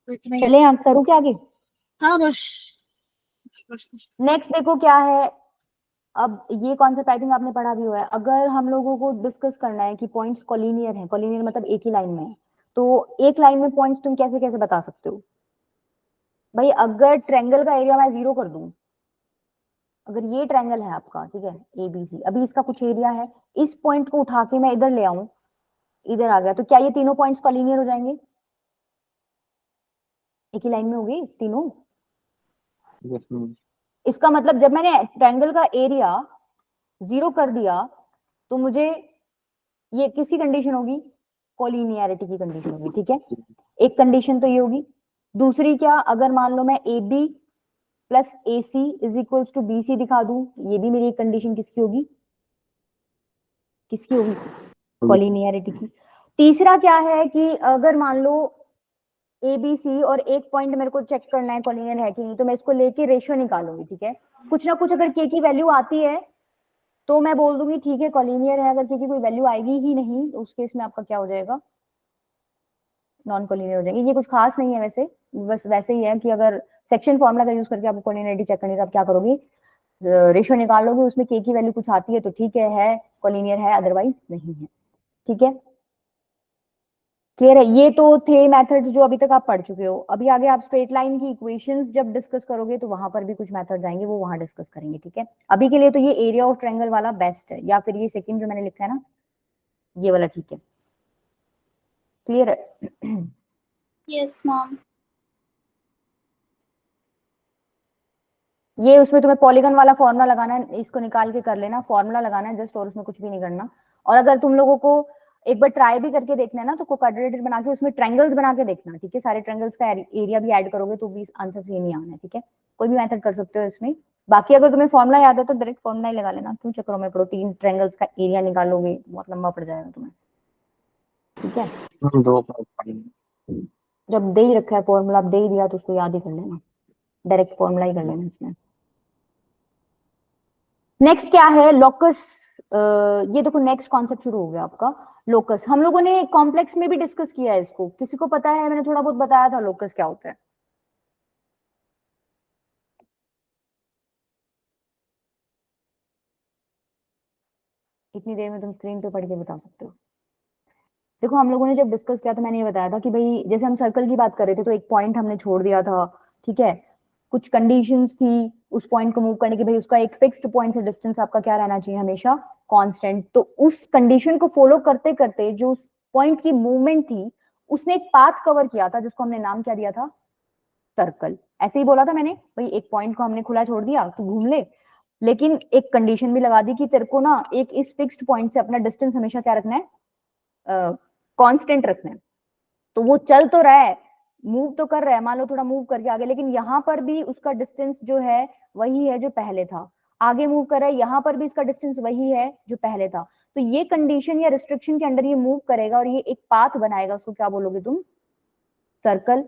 तो इतना ही। चले यहाँ करूँ क्या आगे। हाँ बस बस। नेक्स्ट देखो क्या है, अब ये कॉन्सेप्ट आई थिंक आपने पढ़ा भी हुआ है, अगर हम लोगों को डिस्कस करना है कि पॉइंट्स कोलिनियर हैं, कोलिनियर मतलब एक ही लाइन में है, तो एक लाइन में पॉइंट्स तुम कैसे कैसे बता सकते हो भाई। अगर ट्रायंगल का एरिया मैं 0 कर दूं, अगर ये ट्रायंगल है आपका, ठीक है, ABC, अभी इसका कुछ एरिया है, इस पॉइंट को उठा के मैं इधर ले आऊं, इधर आ गया, तो क्या ये तीनों पॉइंट्स कोलिनियर हो जाएंगे, एक ही लाइन में होगी तीनों। Yes, ma'am. इसका मतलब जब मैंने ट्रायंगल का एरिया 0 कर दिया, तो मुझे ये किसकी कंडीशन होगी, कोलिनियरिटी की कंडीशन होगी, ठीक है। एक कंडीशन तो ये होगी, दूसरी क्या, अगर मान लो मैं AB plus AC is equals to BC दिखा दूं, ये भी मेरी एक कंडीशन किसकी होगी, किसकी होगी, कोलिनियरिटी की। तीसरा क्या है कि अगर मान लो ABC और एक पॉइंट मेरे को चेक करना है कोलिनियर है कि नहीं, तो मैं इसको लेके रेशियो निकालूंगी, ठीक है। कुछ ना कुछ अगर K की वैल्यू आती है तो मैं बोल दूंगी ठीक है कोलिनियर है, अगर K की कोई वैल्यू आएगी ही नहीं तो उस केस में आपका क्या हो जाएगा, नॉन कोलिनियर हो जाएगी। ये कुछ खास नहीं है वैसे, बस वैसे ही है कि अगर सेक्शन फॉर्मूला का यूज करके आपको कोलिनियरिटी चेक करनी है तो आप क्या करोगे, रेशियो निकाल लोगे, उसमें K की वैल्यू कुछ आती है तो ठीक है कोलिनियर है, अदरवाइज नहीं है, ठीक है। क्लियर है, ये तो थे मेथड्स जो अभी तक आप पढ़ चुके हो। अभी आगे आप स्ट्रेट लाइन की इक्वेशंस जब डिस्कस करोगे तो वहां पर भी कुछ मेथड्स आएंगे, वो वहां डिस्कस करेंगे, ठीक है। अभी के लिए तो ये एरिया ऑफ ट्रायंगल वाला बेस्ट है, या फिर ये सेकंड जो मैंने लिखा है ना, ये वाला, ठीक है। क्लियर है। Yes, ma'am. ये उसमें तुम्हें पॉलीगन वाला फॉर्मूला लगाना है, इसको निकाल के कर लेना, फॉर्मूला लगाना है जस्ट, और उसमें कुछ भी नहीं करना। और अगर तुम लोगों को एक बार ट्राई भी करके देखना है ना, तो क्वाड्रेटिक बना के उसमें ट्रायंगल्स बना के देखना, ठीक है। सारे ट्रायंगल्स का एरिया भी ऐड करोगे तो भी आंसर सेम ही आना है, ठीक है। कोई भी मेथड कर सकते हो इसमें, बाकी अगर तुम्हें फॉर्मूला याद है तो डायरेक्ट फॉर्मूला ही लगा लेना, क्यों चक्करों में पड़ो, 3 ट्रायंगल्स का एरिया निकालोगे बहुत लंबा पड़ जाएगा तुम्हें, ठीक है। दो जब दे ही रखा है फॉर्मूला, अब दे ही दिया तो उसको याद ही कर लेना, डायरेक्ट फॉर्मूला ही कर लेना इसमें। नेक्स्ट क्या है, लोकस। ये देखो नेक्स्ट कॉन्सेप्ट शुरू हो गया आपका, लोकस। हम लोगों ने कॉम्प्लेक्स में भी डिस्कस किया है इसको, किसी को पता है? मैंने थोड़ा बहुत बताया था लोकस क्या होता है। इतनी देर में तुम स्क्रीन पे पढ़ के बता सकते हो। देखो हम लोगों ने जब डिस्कस किया था मैंने ये बताया था कि भाई जैसे हम सर्कल की बात कर रहे थे तो एक पॉइंट हमने छोड़ दिया था, ठीक है। कुछ कंडीशंस थी उस पॉइंट को मूव करने की, भाई उसका एक फिक्स्ड पॉइंट से डिस्टेंस आपका क्या रहना चाहिए, हमेशा कांस्टेंट। तो उस कंडीशन को फॉलो करते करते जो उस पॉइंट की मूवमेंट थी उसने एक पाथ कवर किया था जिसको हमने नाम क्या दिया था, सर्कल। ऐसे ही बोला था मैंने, भाई एक पॉइंट को हमने खुला छोड़ दिया तू घूम ले, लेकिन एक कंडीशन भी लगा दी कि तेरे को ना एक इस फिक्स्ड पॉइंट से अपना डिस्टेंस हमेशा क्या रखना है, कांस्टेंट रखना है। तो वो चल तो रहा है, मूव तो कर रहा है, मान लो थोड़ा मूव करके आगे, लेकिन यहाँ पर भी उसका डिस्टेंस जो है वही है जो पहले था। आगे मूव कर रहा है, यहाँ पर भी इसका डिस्टेंस वही है जो पहले था। तो ये कंडीशन या रिस्ट्रिक्शन के अंडर ये मूव करेगा और ये एक पाथ बनाएगा, उसको क्या बोलोगे तुम, सर्कल,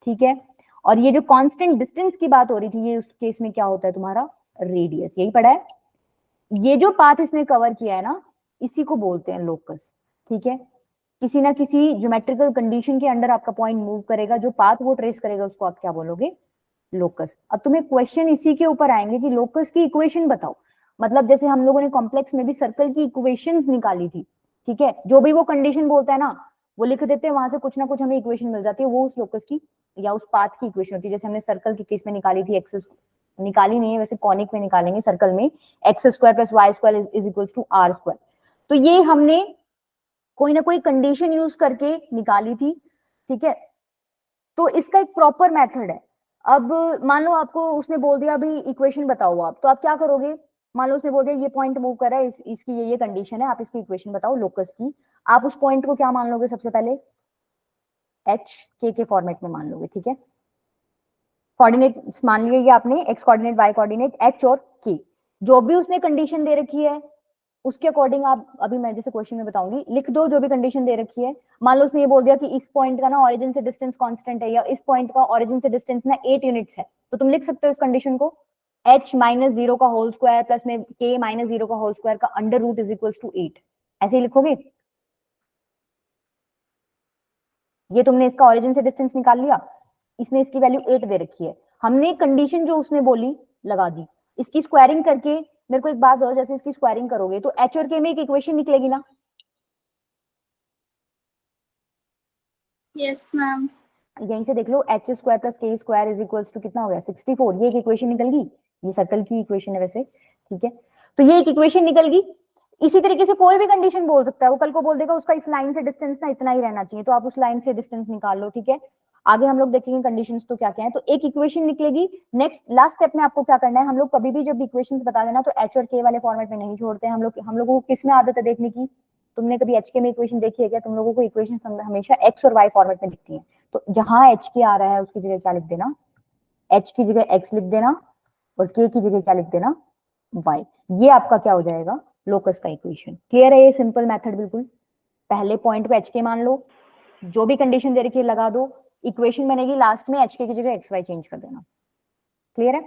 ठीक है। और ये जो कांस्टेंट डिस्टेंस की बात हो रही थी, ये उस केस में क्या होता है तुम्हारा, रेडियस। यही पढ़ा है। ये जो पाथ इसने कवर किया है ना, इसी को बोलते हैं लोकस, ठीक है। किसी ना किसी ज्योमेट्रिकल कंडीशन के अंडर आपका पॉइंट मूव करेगा, जो पाथ वो ट्रेस करेगा उसको आप क्या बोलोगे, लोकस। अब तुम्हें क्वेश्चन इसी के ऊपर आएंगे कि लोकस की इक्वेशन बताओ। मतलब जैसे हम लोगों ने कॉम्प्लेक्स में भी सर्कल की इक्वेशंस निकाली थी, ठीक है। जो भी वो कंडीशन बोलता है ना वो लिख देते हैं, वहां से कुछ ना कुछ हमें इक्वेशन मिल जाती है, वो उस लोकस की या उस पाथ की इक्वेशन होती है। जैसे हमने सर्कल के केस में निकाली थी, एक्स निकाली नहीं है वैसे, कॉनिक में निकालेंगे सर्कल में, x square plus y square is equals to r square. तो ये हमने कोई ना कोई कंडीशन यूज करके निकाली थी, ठीक है। तो इसका एक प्रॉपर मेथड है। अब मान लो आपको उसने बोल दिया अभी इक्वेशन बताओ आप, तो आप क्या करोगे, मान लो उसने बोल दिया ये पॉइंट मूव कर रहा है, इसकी ये कंडीशन है, आप इसकी इक्वेशन बताओ लोकस की। आप उस पॉइंट को क्या मान लोगे, सबसे पहले एच के फॉर्मेट में मान लोगे, ठीक है। कोऑर्डिनेट मान लिए ये आपने, x coordinate y coordinate h और के, जो भी उसने कंडीशन दे रखी है उसके अकॉर्डिंग आप, अभी मैं जैसे क्वेश्चन में बताऊंगी, लिख दो जो भी कंडीशन दे रखी है। मान लो उसने ये बोल दिया कि इस पॉइंट का ना ओरिजिन से डिस्टेंस कांस्टेंट है, या इस पॉइंट का ओरिजिन से डिस्टेंस ना 8 यूनिट्स है, तो तुम लिख सकते हो इस कंडीशन को h माइनस 0 का होल स्क्वायर प्लस में k माइनस 0 का होल स्क्वायर का under root is equal to 8, ऐसे ही लिखोगे। ये तुमने इसका ओरिजिन से डिस्टेंस निकाल लिया, इसने इसकी वैल्यू 8 दे रखी है, हमने कंडीशन जो उसने बोली लगा दी। इसकी स्क्वायरिंग करके मेरे को एक बात हो, जैसे इसकी स्क्वायरिंग करोगे तो एच और के में एक इक्वेशन निकलेगी ना। Yes ma'am. यहीं से देख लो, H square plus k square is equals to कितना हो गया, 64। ये एक इक्वेशन निकल गई, ये सर्कल की इक्वेशन है वैसे, ठीक है। तो ये एक इक्वेशन निकल गई। इसी तरीके से कोई भी कंडीशन बोल सकता है, वो कल को बोल देगा उसका इस लाइन से डिस्टेंस ना इतना ही रहना चाहिए, तो आप उस लाइन से डिस्टेंस निकाल लो, ठीक है। आगे हम लोग देखेंगे कंडीशंस तो क्या क्या है। तो एक इक्वेशन निकलेगी। नेक्स्ट लास्ट स्टेप में आपको क्या करना है, हम लोग कभी भी जब इक्वेशंस बता देना तो एच और के वाले फॉर्मेट में नहीं छोड़ते हैं हम लोगों को किस में आदत है देखने की, तुमने कभी एच के में इक्वेशन देखी है क्या, तुम लोगों को इक्वेशन हमेशा एक्स और वाई फॉर्मेट में दिखती है। तो जहां एच के आ रहा है उसकी जगह क्या लिख देना, एच की जगह एक्स लिख देना और के की जगह क्या लिख देना, वाई। ये आपका क्या हो जाएगा, लोकस का इक्वेशन। क्लियर है ये सिंपल मेथड बिल्कुल। पहले पॉइंट पे एच के मान लो, जो भी कंडीशन दे रखी है लगा दो, इक्वेशन बनेगी, लास्ट में एच के की जगह एक्स वाई चेंज कर देना। क्लियर है?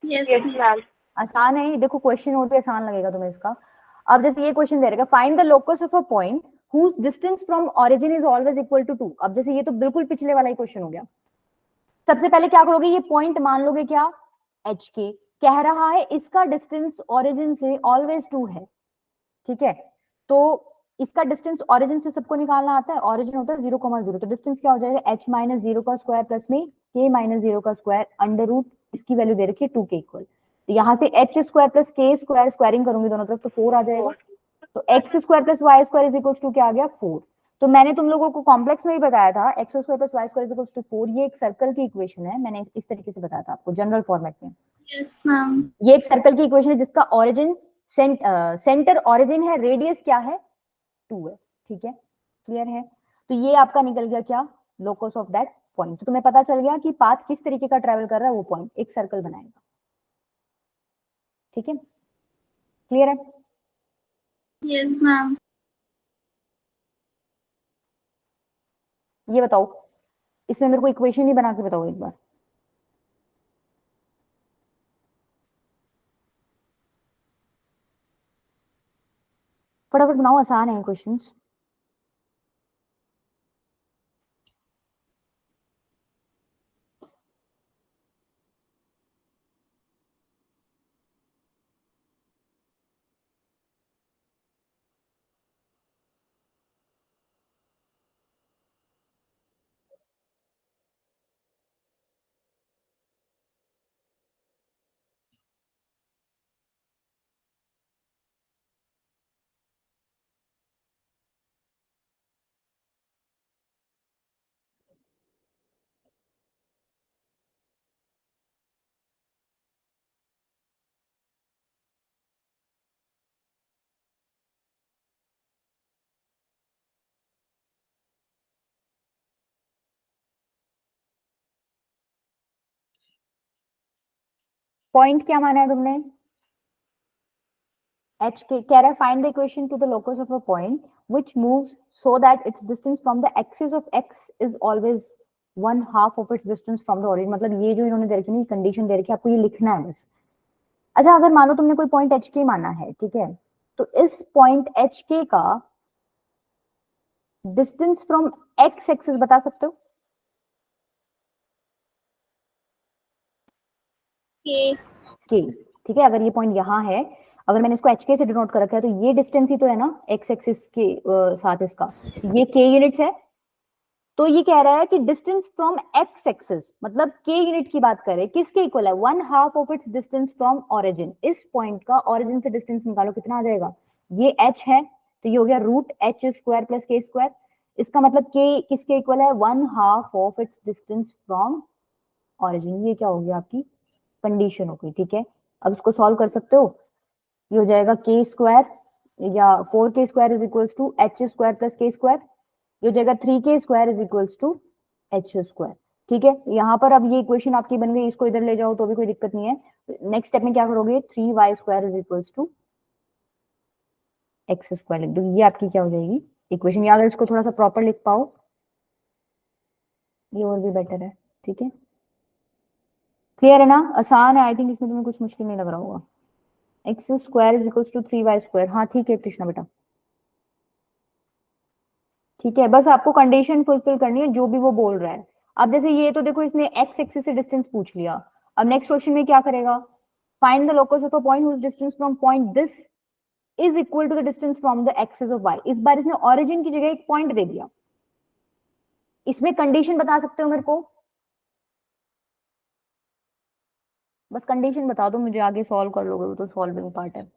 Yes Yes, ma'am. आसान है ये, देखो क्वेश्चन और भी आसान लगेगा तुम्हें इसका। अब जैसे ये क्वेश्चन दे रखा, find the locus of a point whose distance from origin is always equal to 2। अब जैसे ये तो बिल्कुल पिछले वाला ही क्वेश्चन हो गया। सबसे पहले क्या करोगे, ये पॉइंट मान लोगे क्या, एच के, कह रहा है इसका डिस्टेंस ओरिजिन से ऑलवेज 2 है, ठीक है। तो इसका डिस्टेंस ओरिजिन से सबको निकालना आता है, ओरिजिन होता है 0,0, तो डिस्टेंस क्या हो जाएगा, h माइनस 0 का स्क्वायर प्लस में k माइनस 0 का स्क्वायर अंडर रूट, इसकी वैल्यू दे रखी है 2 के इक्वल। तो यहाँ से h square plus k square, squaring करूंगी दोनों तरफ तो 4 आ जाएगा। तो x square plus y square is equal to क्या आ गया, 4। तो मैंने तुम लोगों को कॉम्प्लेक्स में ही बताया था, x square plus y square is equal to 4। ये एक सर्कल की इक्वेशन है, मैंने इस तरीके से बताया था आपको जनरल फॉर्मेट में। Yes ma'am. ये एक सर्कल की इक्वेशन है जिसका ओरिजिन सेंटर ओरिजिन है, रेडियस क्या है, 2 है, ठीक है। क्लियर है? तो ये आपका निकल गया क्या, लोकस ऑफ दैट पॉइंट। तो तुम्हें पता चल गया कि पाथ किस तरीके का ट्रेवल कर रहा है वो पॉइंट, एक सर्कल बनाएगा। ठीक है, क्लियर है? Yes, ma'am. ये बताओ, इसमें मेरे को इक्वेशन ही बना के बताओ एक बार। फटाफट बनाओ, आसान है क्वेश्चंस। पॉइंट क्या माना है तुमने? h के कह रहा है find the equation two the locus of a point which moves so that it's distance from the axis of x is always 1/2 of its distance from the origin. मतलब ये जो इन्होंने दे रखी है कंडीशन दे रखी है, आपको ये लिखना है बस। अच्छा, अगर मानो तुमने कोई पॉइंट एच के माना है, ठीक है, तो इस पॉइंट एच के का डिस्टेंस फ्रॉम एक्स एक्सिस बता सकते हो? K. के, ठीक है, अगर ये पॉइंट यहाँ है, अगर मैंने इसको एच के से डिनोट कर रखा है, तो ये डिस्टेंस ही तो है ना एक्स एक्सिस के साथ इसका, ये के यूनिट्स है। तो ये कह रहा है कि डिस्टेंस फ्रॉम एक्स एक्सिस, मतलब के यूनिट की बात करें, किसके इक्वल है? 1/2 of its distance from origin. इस पॉइंट का ओरिजिन से डिस्टेंस निकालो, कितना आ जाएगा? ये h है, तो ये हो गया root h square plus k square. इसका मतलब के किसके इक्वल है? 1/2 of its distance from origin. ये क्या हो गया? आपकी कंडीशन हो गई, ठीक है। अब इसको सॉल्व कर सकते हो, ये हो जाएगा के स्क्वायर या 4k square is equals to h square plus k square. ये हो जाएगा 3k square is equals to h square, ठीक है। यहाँ पर अब ये इक्वेशन आपकी बन गई, इसको इधर ले जाओ तो भी कोई दिक्कत नहीं है। नेक्स्ट स्टेप में क्या करोगे? 3y square is equals to x square लिख दो। ये आपकी क्या हो जाएगी इक्वेशन। या अगर इसको थोड़ा सा प्रॉपर लिख पाओ, ये और भी बेटर है, ठीक है। क्लियर है ना? आसान है, आई थिंक इसमें तुम्हें कुछ मुश्किल नहीं लग रहा होगा। X square is equals to 3y square. हाँ ठीक है कृष्णा बेटा, ठीक है, बस आपको कंडीशन फुलफिल करनी है जो भी वो बोल रहा है। अब जैसे ये तो देखो, इसने एक्स एक्सिस से डिस्टेंस पूछ लिया। अब नेक्स्ट क्वेश्चन में क्या करेगा? Find the locus of a point whose distance from point this is equal to the distance from the axis of y. इस बार इसने ओरिजिन की जगह एक पॉइंट दे दिया। इसमें कंडीशन बता सकते हो मेरे को? बस कंडीशन बता दो मुझे, आगे सॉल्व कर लोगे, वो तो सॉल्विंग पार्ट है।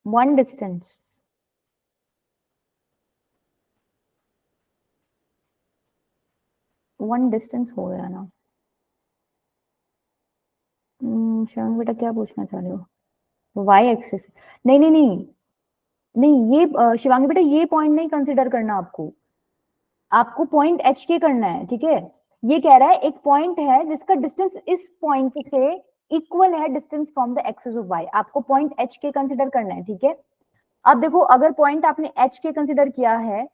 वन डिस्टेंस, वन डिस्टेंस हो गया ना। शिवांग बेटा क्या पूछना चाह रहे हो? Y axis? नहीं नहीं नहीं नहीं, ये शिवांगी बेटा ये पॉइंट नहीं कंसिडर करना आपको। आपको पॉइंट एच के करना है, ठीक है। ये कह रहा है एक पॉइंट है जिसका डिस्टेंस इस पॉइंट से इक्वल है distance from the axis of y. आपको पॉइंट एच के कंसिडर करना है, ठीक है। अब देखो, अगर पॉइंट आपने एच के कंसिडर किया है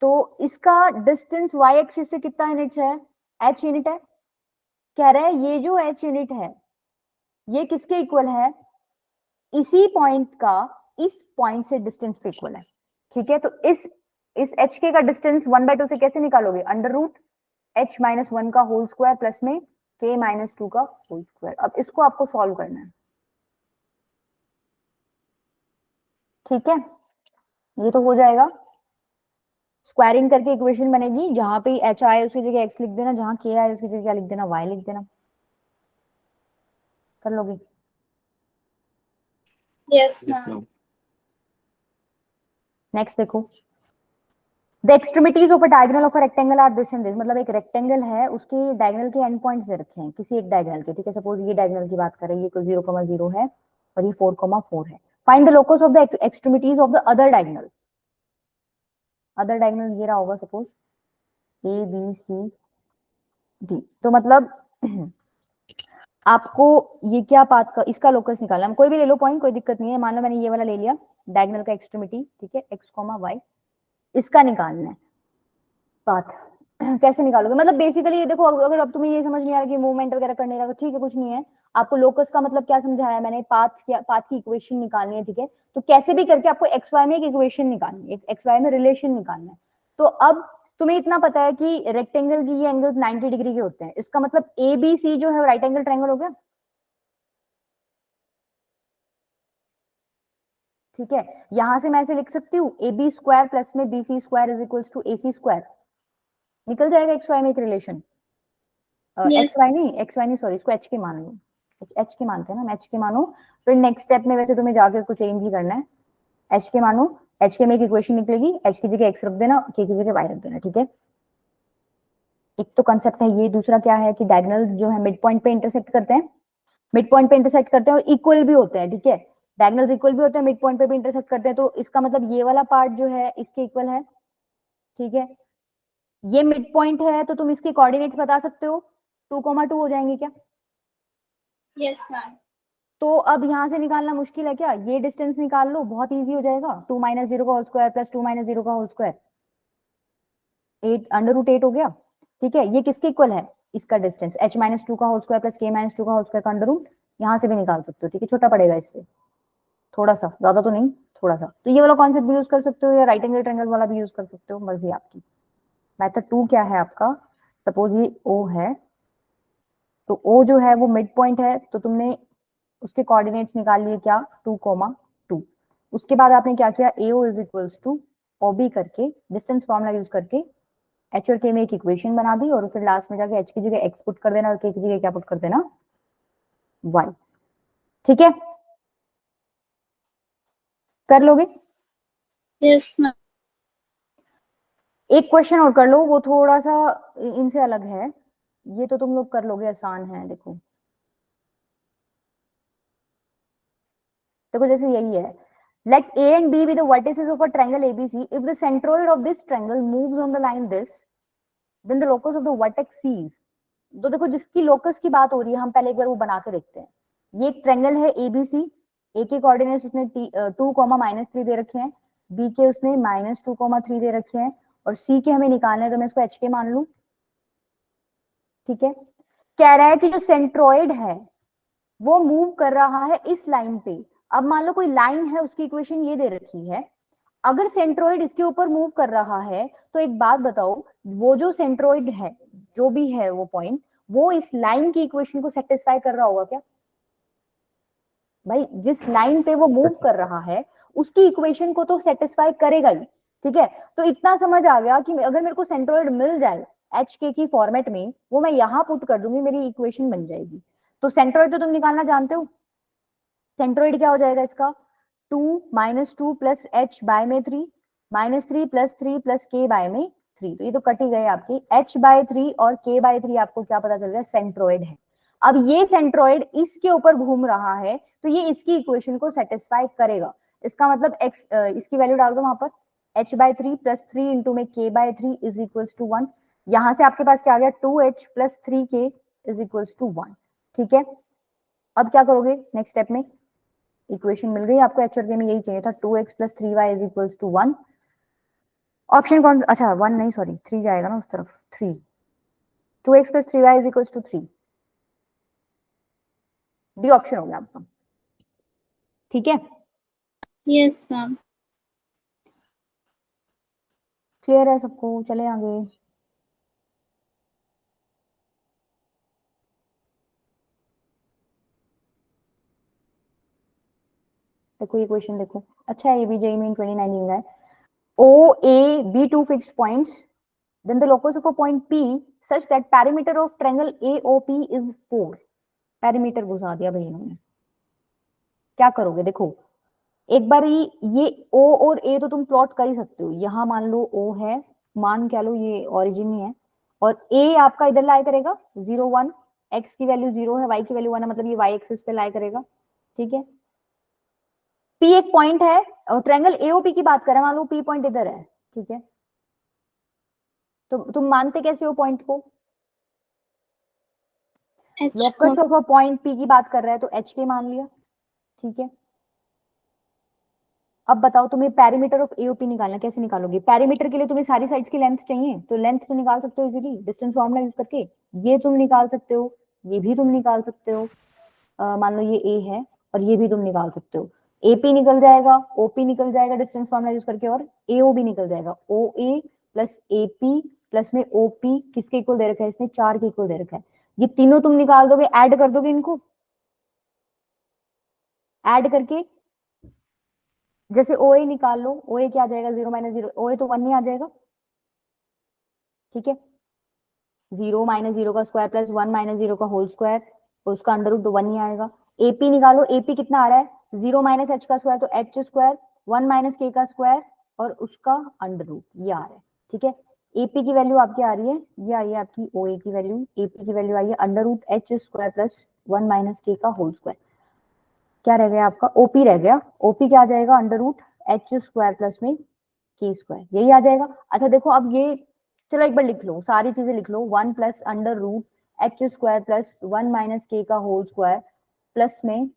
तो इसका डिस्टेंस वाई एक्सिस से कितना यूनिट है? एच यूनिट है। कह रहा है ये जो एच यूनिट है ये किसके इक्वल है? इसी पॉइंट का इस पॉइंट से डिस्टेंस के इक्वल है, ठीक है। तो इस एच के का डिस्टेंस 1/2 से कैसे निकालोगे? अंडर रूट h माइनस 1 का होल स्क्वायर प्लस में k माइनस 2 का होल स्क्वायर। अब इसको आपको सॉल्व करना है, ठीक है। ये तो हो जाएगा, स्क्वायरिंग करके इक्वेशन बनेगी। जहां पे h आए उसकी जगह x लिख देना, जहां k आए उसकी जगह क्या लिख देना? y लिख देना। कर लोगे? Yes, ma'am. नेक्स्ट देखो, the extremities of a diagonal of a rectangle are this and this, मतलब एक रेक्टेंगल है, उसके डायगोनल के एंड पॉइंट्स दे रखे हैं किसी एक डायगोनल के, ठीक है। सपोज ये डायगोनल की बात करें, ये कोई 0,0 है और ये 4,4 है। Find the locus of the extremities of the other diagonal. Other diagonal ये रहा होगा suppose A B C D, तो मतलब आपको ये क्या पाथ का इसका लोकस निकालना है। कोई भी ले लो पॉइंट, कोई दिक्कत नहीं है। मान लो मैंने ये वाला ले लिया डायगोनल का एक्सट्रीमिटी, ठीक है, x, y, इसका निकालना है पाथ। कैसे निकालोगे, मतलब बेसिकली ये देखो, अगर अब तुम्हें ये समझ नहीं आ रहा कि मूवमेंट वगैरह करने लगा, ठीक है, कुछ नहीं है। आपको लोकस का मतलब क्या समझाया मैंने, पाथ की इक्वेशन निकालनी है, ठीक है। तो कैसे भी करके आपको एक्स वाई में एक इक्वेशन निकालनी है, एक एक्स वाई में रिलेशन निकालना है। तो अब तुम्हें इतना पता है कि रेक्टेंगल की ये एंगल्स 90 डिग्री के होते हैं, इसका मतलब ए बी सी जो है राइट एंगल ट्रायंगल हो गया, ठीक है। यहां से मैं ऐसे लिख सकती हूँ ए बी स्क्वायर प्लस में B C square is equals to A C square, निकल जाएगा एक्स वाई में एक रिलेशन। Yes. एक्स वाई नहीं सॉरी, इसको एच के मान लो, एच के मानते हैं ना, एच के मानो। फिर नेक्स्ट स्टेप में वैसे तुम्हें जाके कुछ चेंज ही करना है, एच के मानो, एच के में एक इक्वेशन निकलेगी, एच की जगह एक्स रख देना, के की जगह वाई रख देना, ठीक है। एक तो कंसेप्ट है ये, दूसरा क्या है कि डायगोनल्स जो है मिड पॉइंट पे इंटरसेक्ट करते हैं, मिड पॉइंट पे इंटरसेक्ट करते हैं और इक्वल भी होते हैं, ठीक है। डायगोनल्स इक्वल भी होते हैं, मिड पॉइंट पे भी इंटरसेक्ट करते हैं, तो इसका मतलब ये वाला पार्ट जो है इसके इक्वल है, ठीक है। ये मिड पॉइंट है तो तुम इसके कोऑर्डिनेट्स बता सकते हो, 2,2 हो जाएंगे क्या। Yes, ma'am. तो अब यहाँ से निकालना मुश्किल है क्या, ये डिस्टेंस निकाल लो, बहुत इजी हो जाएगा। 2 - 0 का होल स्क्वायर प्लस 2 - 0 का होल स्क्वायर, 8 √8 हो गया, ठीक है। ये किसके इक्वल है, इसका डिस्टेंस h - 2 का होल स्क्वायर प्लस k - 2 का होल स्क्वायर का अंडर रूट, यहाँ से भी निकाल सकते हो, ठीक है। छोटा पड़ेगा इससे थोड़ा सा, ज्यादा तो नहीं, थोड़ा सा। तो ये वाला कॉन्सेप्ट भी यूज कर सकते हो या राइट एंगल ट्रायंगल वाला भी यूज कर सकते हो, मर्जी आपकी। मेथड 2 क्या है आपका, सपोज ये O है, तो O जो है वो मिड पॉइंट है, तो तुमने उसके कोऑर्डिनेट्स निकाल लिए क्या, 2,2। उसके बाद आपने क्या किया, AO is equals to OB करके डिस्टेंस फॉर्मूला यूज करके h और k में एक इक्वेशन बना दी, और फिर लास्ट में जाके h की जगह x पुट कर देना और k की जगह क्या पुट कर देना, y, ठीक है। कर लोगे। Yes, ma'am. एक क्वेश्चन और कर लो, वो थोड़ा सा इनसे अलग है, ये तो तुम लोग कर लोगे, आसान है। देखो देखो जैसे यही है, let A and B be the vertices of a triangle ABC. If the centroid of this triangle moves on the line this, then the locus of the vertex C is. तो देखो जिसकी लोकस की बात हो रही है, हम पहले एक बार वो बना के देखते हैं। ये एक ट्रायंगल है ABC, A के कोऑर्डिनेट्स उसने 2, -3 दे रखे हैं, B के उसने -2, 3 दे रखे हैं, और C के हमें निकालने हैं, तो मैं इसको H के मान लूं, ठीक है। कह रहा है कि जो सेंट्रोइड है वो मूव कर रहा है इस लाइन पे। अब मान लो कोई लाइन है, उसकी इक्वेशन ये दे रखी है, अगर सेंट्रोइड इसके ऊपर मूव कर रहा है, तो एक बात बताओ, वो जो सेंट्रोइड है, जो भी है वो पॉइंट, वो इस लाइन की इक्वेशन को सेटिस्फाई कर रहा होगा क्या भाई। जिस लाइन पे वो मूव कर रहा है उसकी इक्वेशन को तो सेटिस्फाई करेगा ही, ठीक है। तो इतना समझ आ गया कि अगर मेरे को सेंट्रोइड मिल जाए एच के की फॉर्मेट में, वो मैं यहाँ पुट कर दूंगी, मेरी इक्वेशन बन जाएगी। तो सेंट्रोइड तो तुम निकालना जानते हो, सेंट्रोइड क्या हो जाएगा इसका, 2 - 2 प्लस h बाय में 3 -3 प्लस 3 प्लस k बाय में 3, तो ये तो कट ही गए आपकी। h/3 और k/3 आपको क्या पता चल गया, सेंट्रोइड है। अब ये सेंट्रोइड इसके ऊपर घूम रहा है, तो ये इसकी इक्वेशन को सेटिस्फाई करेगा। इसका मतलब x, इसकी वैल्यू डाल दो वहां पर, h/3 प्लस 3 इंटू में k/3 इज इक्वल्स टू 1। यहां से आपके पास क्या आ गया, 2h plus 3k is equals to 1, ठीक है। अब क्या करोगे नेक्स्ट स्टेप में, इक्वेशन मिल गई आपको, एच और के में यही चाहिए था, 2x plus 3y is equals to 1। Option कौन, अच्छा 1 नहीं सॉरी 3 जाएगा ना उस तरफ, 3, 2x plus 3y is equals to 3, D option हो गया आपका, ठीक है। Yes, ma'am. क्लियर है सबको, चले आगे। देखो ये क्वेश्चन देखो, अच्छा है, ये भी जेईई में 2019 का है। O A B two fixed points, then the locus of a point P such that perimeter of triangle AOP is 4। Parameter घुसा दिया भाई इन्होंने, क्या करोगे देखो, एक बार ये O और A तो तुम प्लॉट कर ही सकते हो। यहाँ मान लो O है, मान क्या लो ये ओरिजिन ही है, और A आपका इधर लाई करेगा 0 1, x की वैल्यू 0 है, y की वैल्यू 1 है, मतलब ये y एक्सिस पे लाई करेगा। ठीक है, P एक पॉइंट है और ट्रायंगल AOP की बात करें, मान लो P पॉइंट इधर है। ठीक है, तो तुम मानते कैसे हो पॉइंट को? H locus of a point P की बात कर रहा है तो h के मान लिया। ठीक है, अब बताओ तुम्हें पेरीमीटर ऑफ एओपी निकालना, कैसे निकालोगे? पेरीमीटर के लिए तुम्हें सारी साइड्स की लेंथ चाहिए, तो लेंथ तो निकाल सकते हो इजीली डिस्टेंस फॉर्मूला यूज करके। ये तुम निकाल सकते हो, ये भी तुम निकाल सकते हो। मान लो ये ए है और ये भी तुम निकाल सकते हो। एपी निकल जाएगा, ओपी निकल जाएगा डिस्टेंस फॉर्मूला यूज करके, और एओ भी निकल जाएगा। ओ ए प्लस एपी प्लस में ओपी किसके इक्वल दे रखा है? इसने 4 के इक्वल दे रखा है। ये तीनों तुम निकाल दोगे, ऐड कर दोगे इनको, ऐड करके जैसे ओ ए निकाल लो, ओ ए क्या आ जाएगा? 0 माइनस 0, ओ ए तो 1 ही आ जाएगा। ठीक है, 0 माइनस 0 का स्क्वायर प्लस 1 माइनस 0 का होल स्क्वायर, उसका अंडर रूट तो 1 ही आएगा। एपी निकालो, एपी कितना आ रहा है? 0 माइनस एच का स्क्वायर तो एच स्क्वायर, 1 माइनस के का स्क्वायर और उसका अंडर रूट, ये आ रहा है। ठीक है, एपी की वैल्यू आपकी आ रही है, ये आई है आपकी ओ ए की वैल्यू। एपी की वैल्यू आई है under root h square plus 1 minus k का होल स्क्वायर। क्या रह गया आपका? ओपी रह गया। ओपी क्या आ जाएगा? Under root h square plus में के स्क्वायर, यही आ जाएगा। अच्छा देखो अब ये, चलो एक बार लिख लो, सारी चीजें लिख लो। 1 plus under root h square plus 1 minus k का होल स्क्वायर प्लस में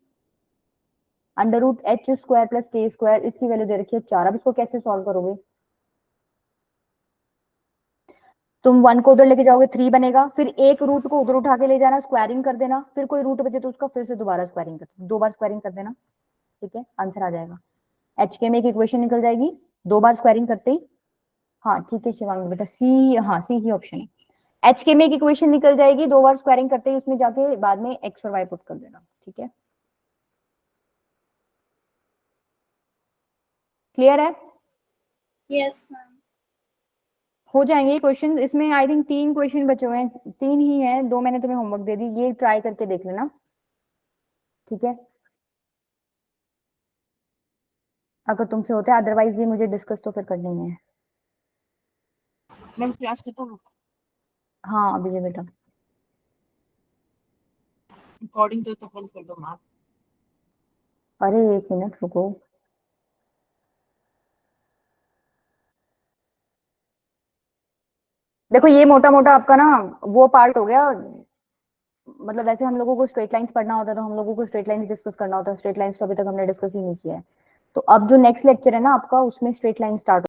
under root h square plus k square, इसकी वैल्यू दे रखी है 4। अब इसको कैसे सॉल्व करोगे? तुम 1 को उधर लेके जाओगे 3 बनेगा, फिर एक रूट को उधर उठा के ले जाना, स्क्वायरिंग कर देना, फिर कोई रूट बचे तो उसका फिर से दोबारा स्क्वायरिंग कर, 2 बार स्क्वायरिंग कर देना। ठीक है, आंसर आ जाएगा। एच के में एक इक्वेशन निकल जाएगी 2 बार स्क्वायरिंग करते ही। हाँ ठीक है शिवांगी बेटा, सी, हाँ सी ही ऑप्शन है। एच के में एक इक्वेशन निकल जाएगी 2 बार स्क्वायरिंग करते ही, उसमें जाके बाद में एक्स और वाई पुट कर देना। ठीक है, क्लियर है? yes ma'am. हो जाएंगे क्वेश्चन इसमें। आई थिंक 3 क्वेश्चन बचे हुए हैं, 3 ही हैं, 2 मैंने तुम्हें होमवर्क दे दी, ये ट्राई करके देख लेना। ठीक है, अगर तुमसे होता है, अदरवाइज ये मुझे डिस्कस तो फिर करनी है। मैम क्लास करता हूँ, हाँ अभी ये बेटा, रिकॉर्डिंग तो बंद कर दो मैम। अरे 1 मिनट रुको। देखो ये मोटा मोटा आपका ना वो पार्ट हो गया, मतलब वैसे हम लोगों को स्ट्रेट लाइंस पढ़ना होता है तो हम लोगों को स्ट्रेट लाइंस डिस्कस करना होता है, स्ट्रेट लाइंस तो अभी तक हमने डिस्कस ही नहीं किया है। तो अब जो नेक्स्ट लेक्चर है ना आपका, उसमें स्ट्रेट लाइन स्टार्ट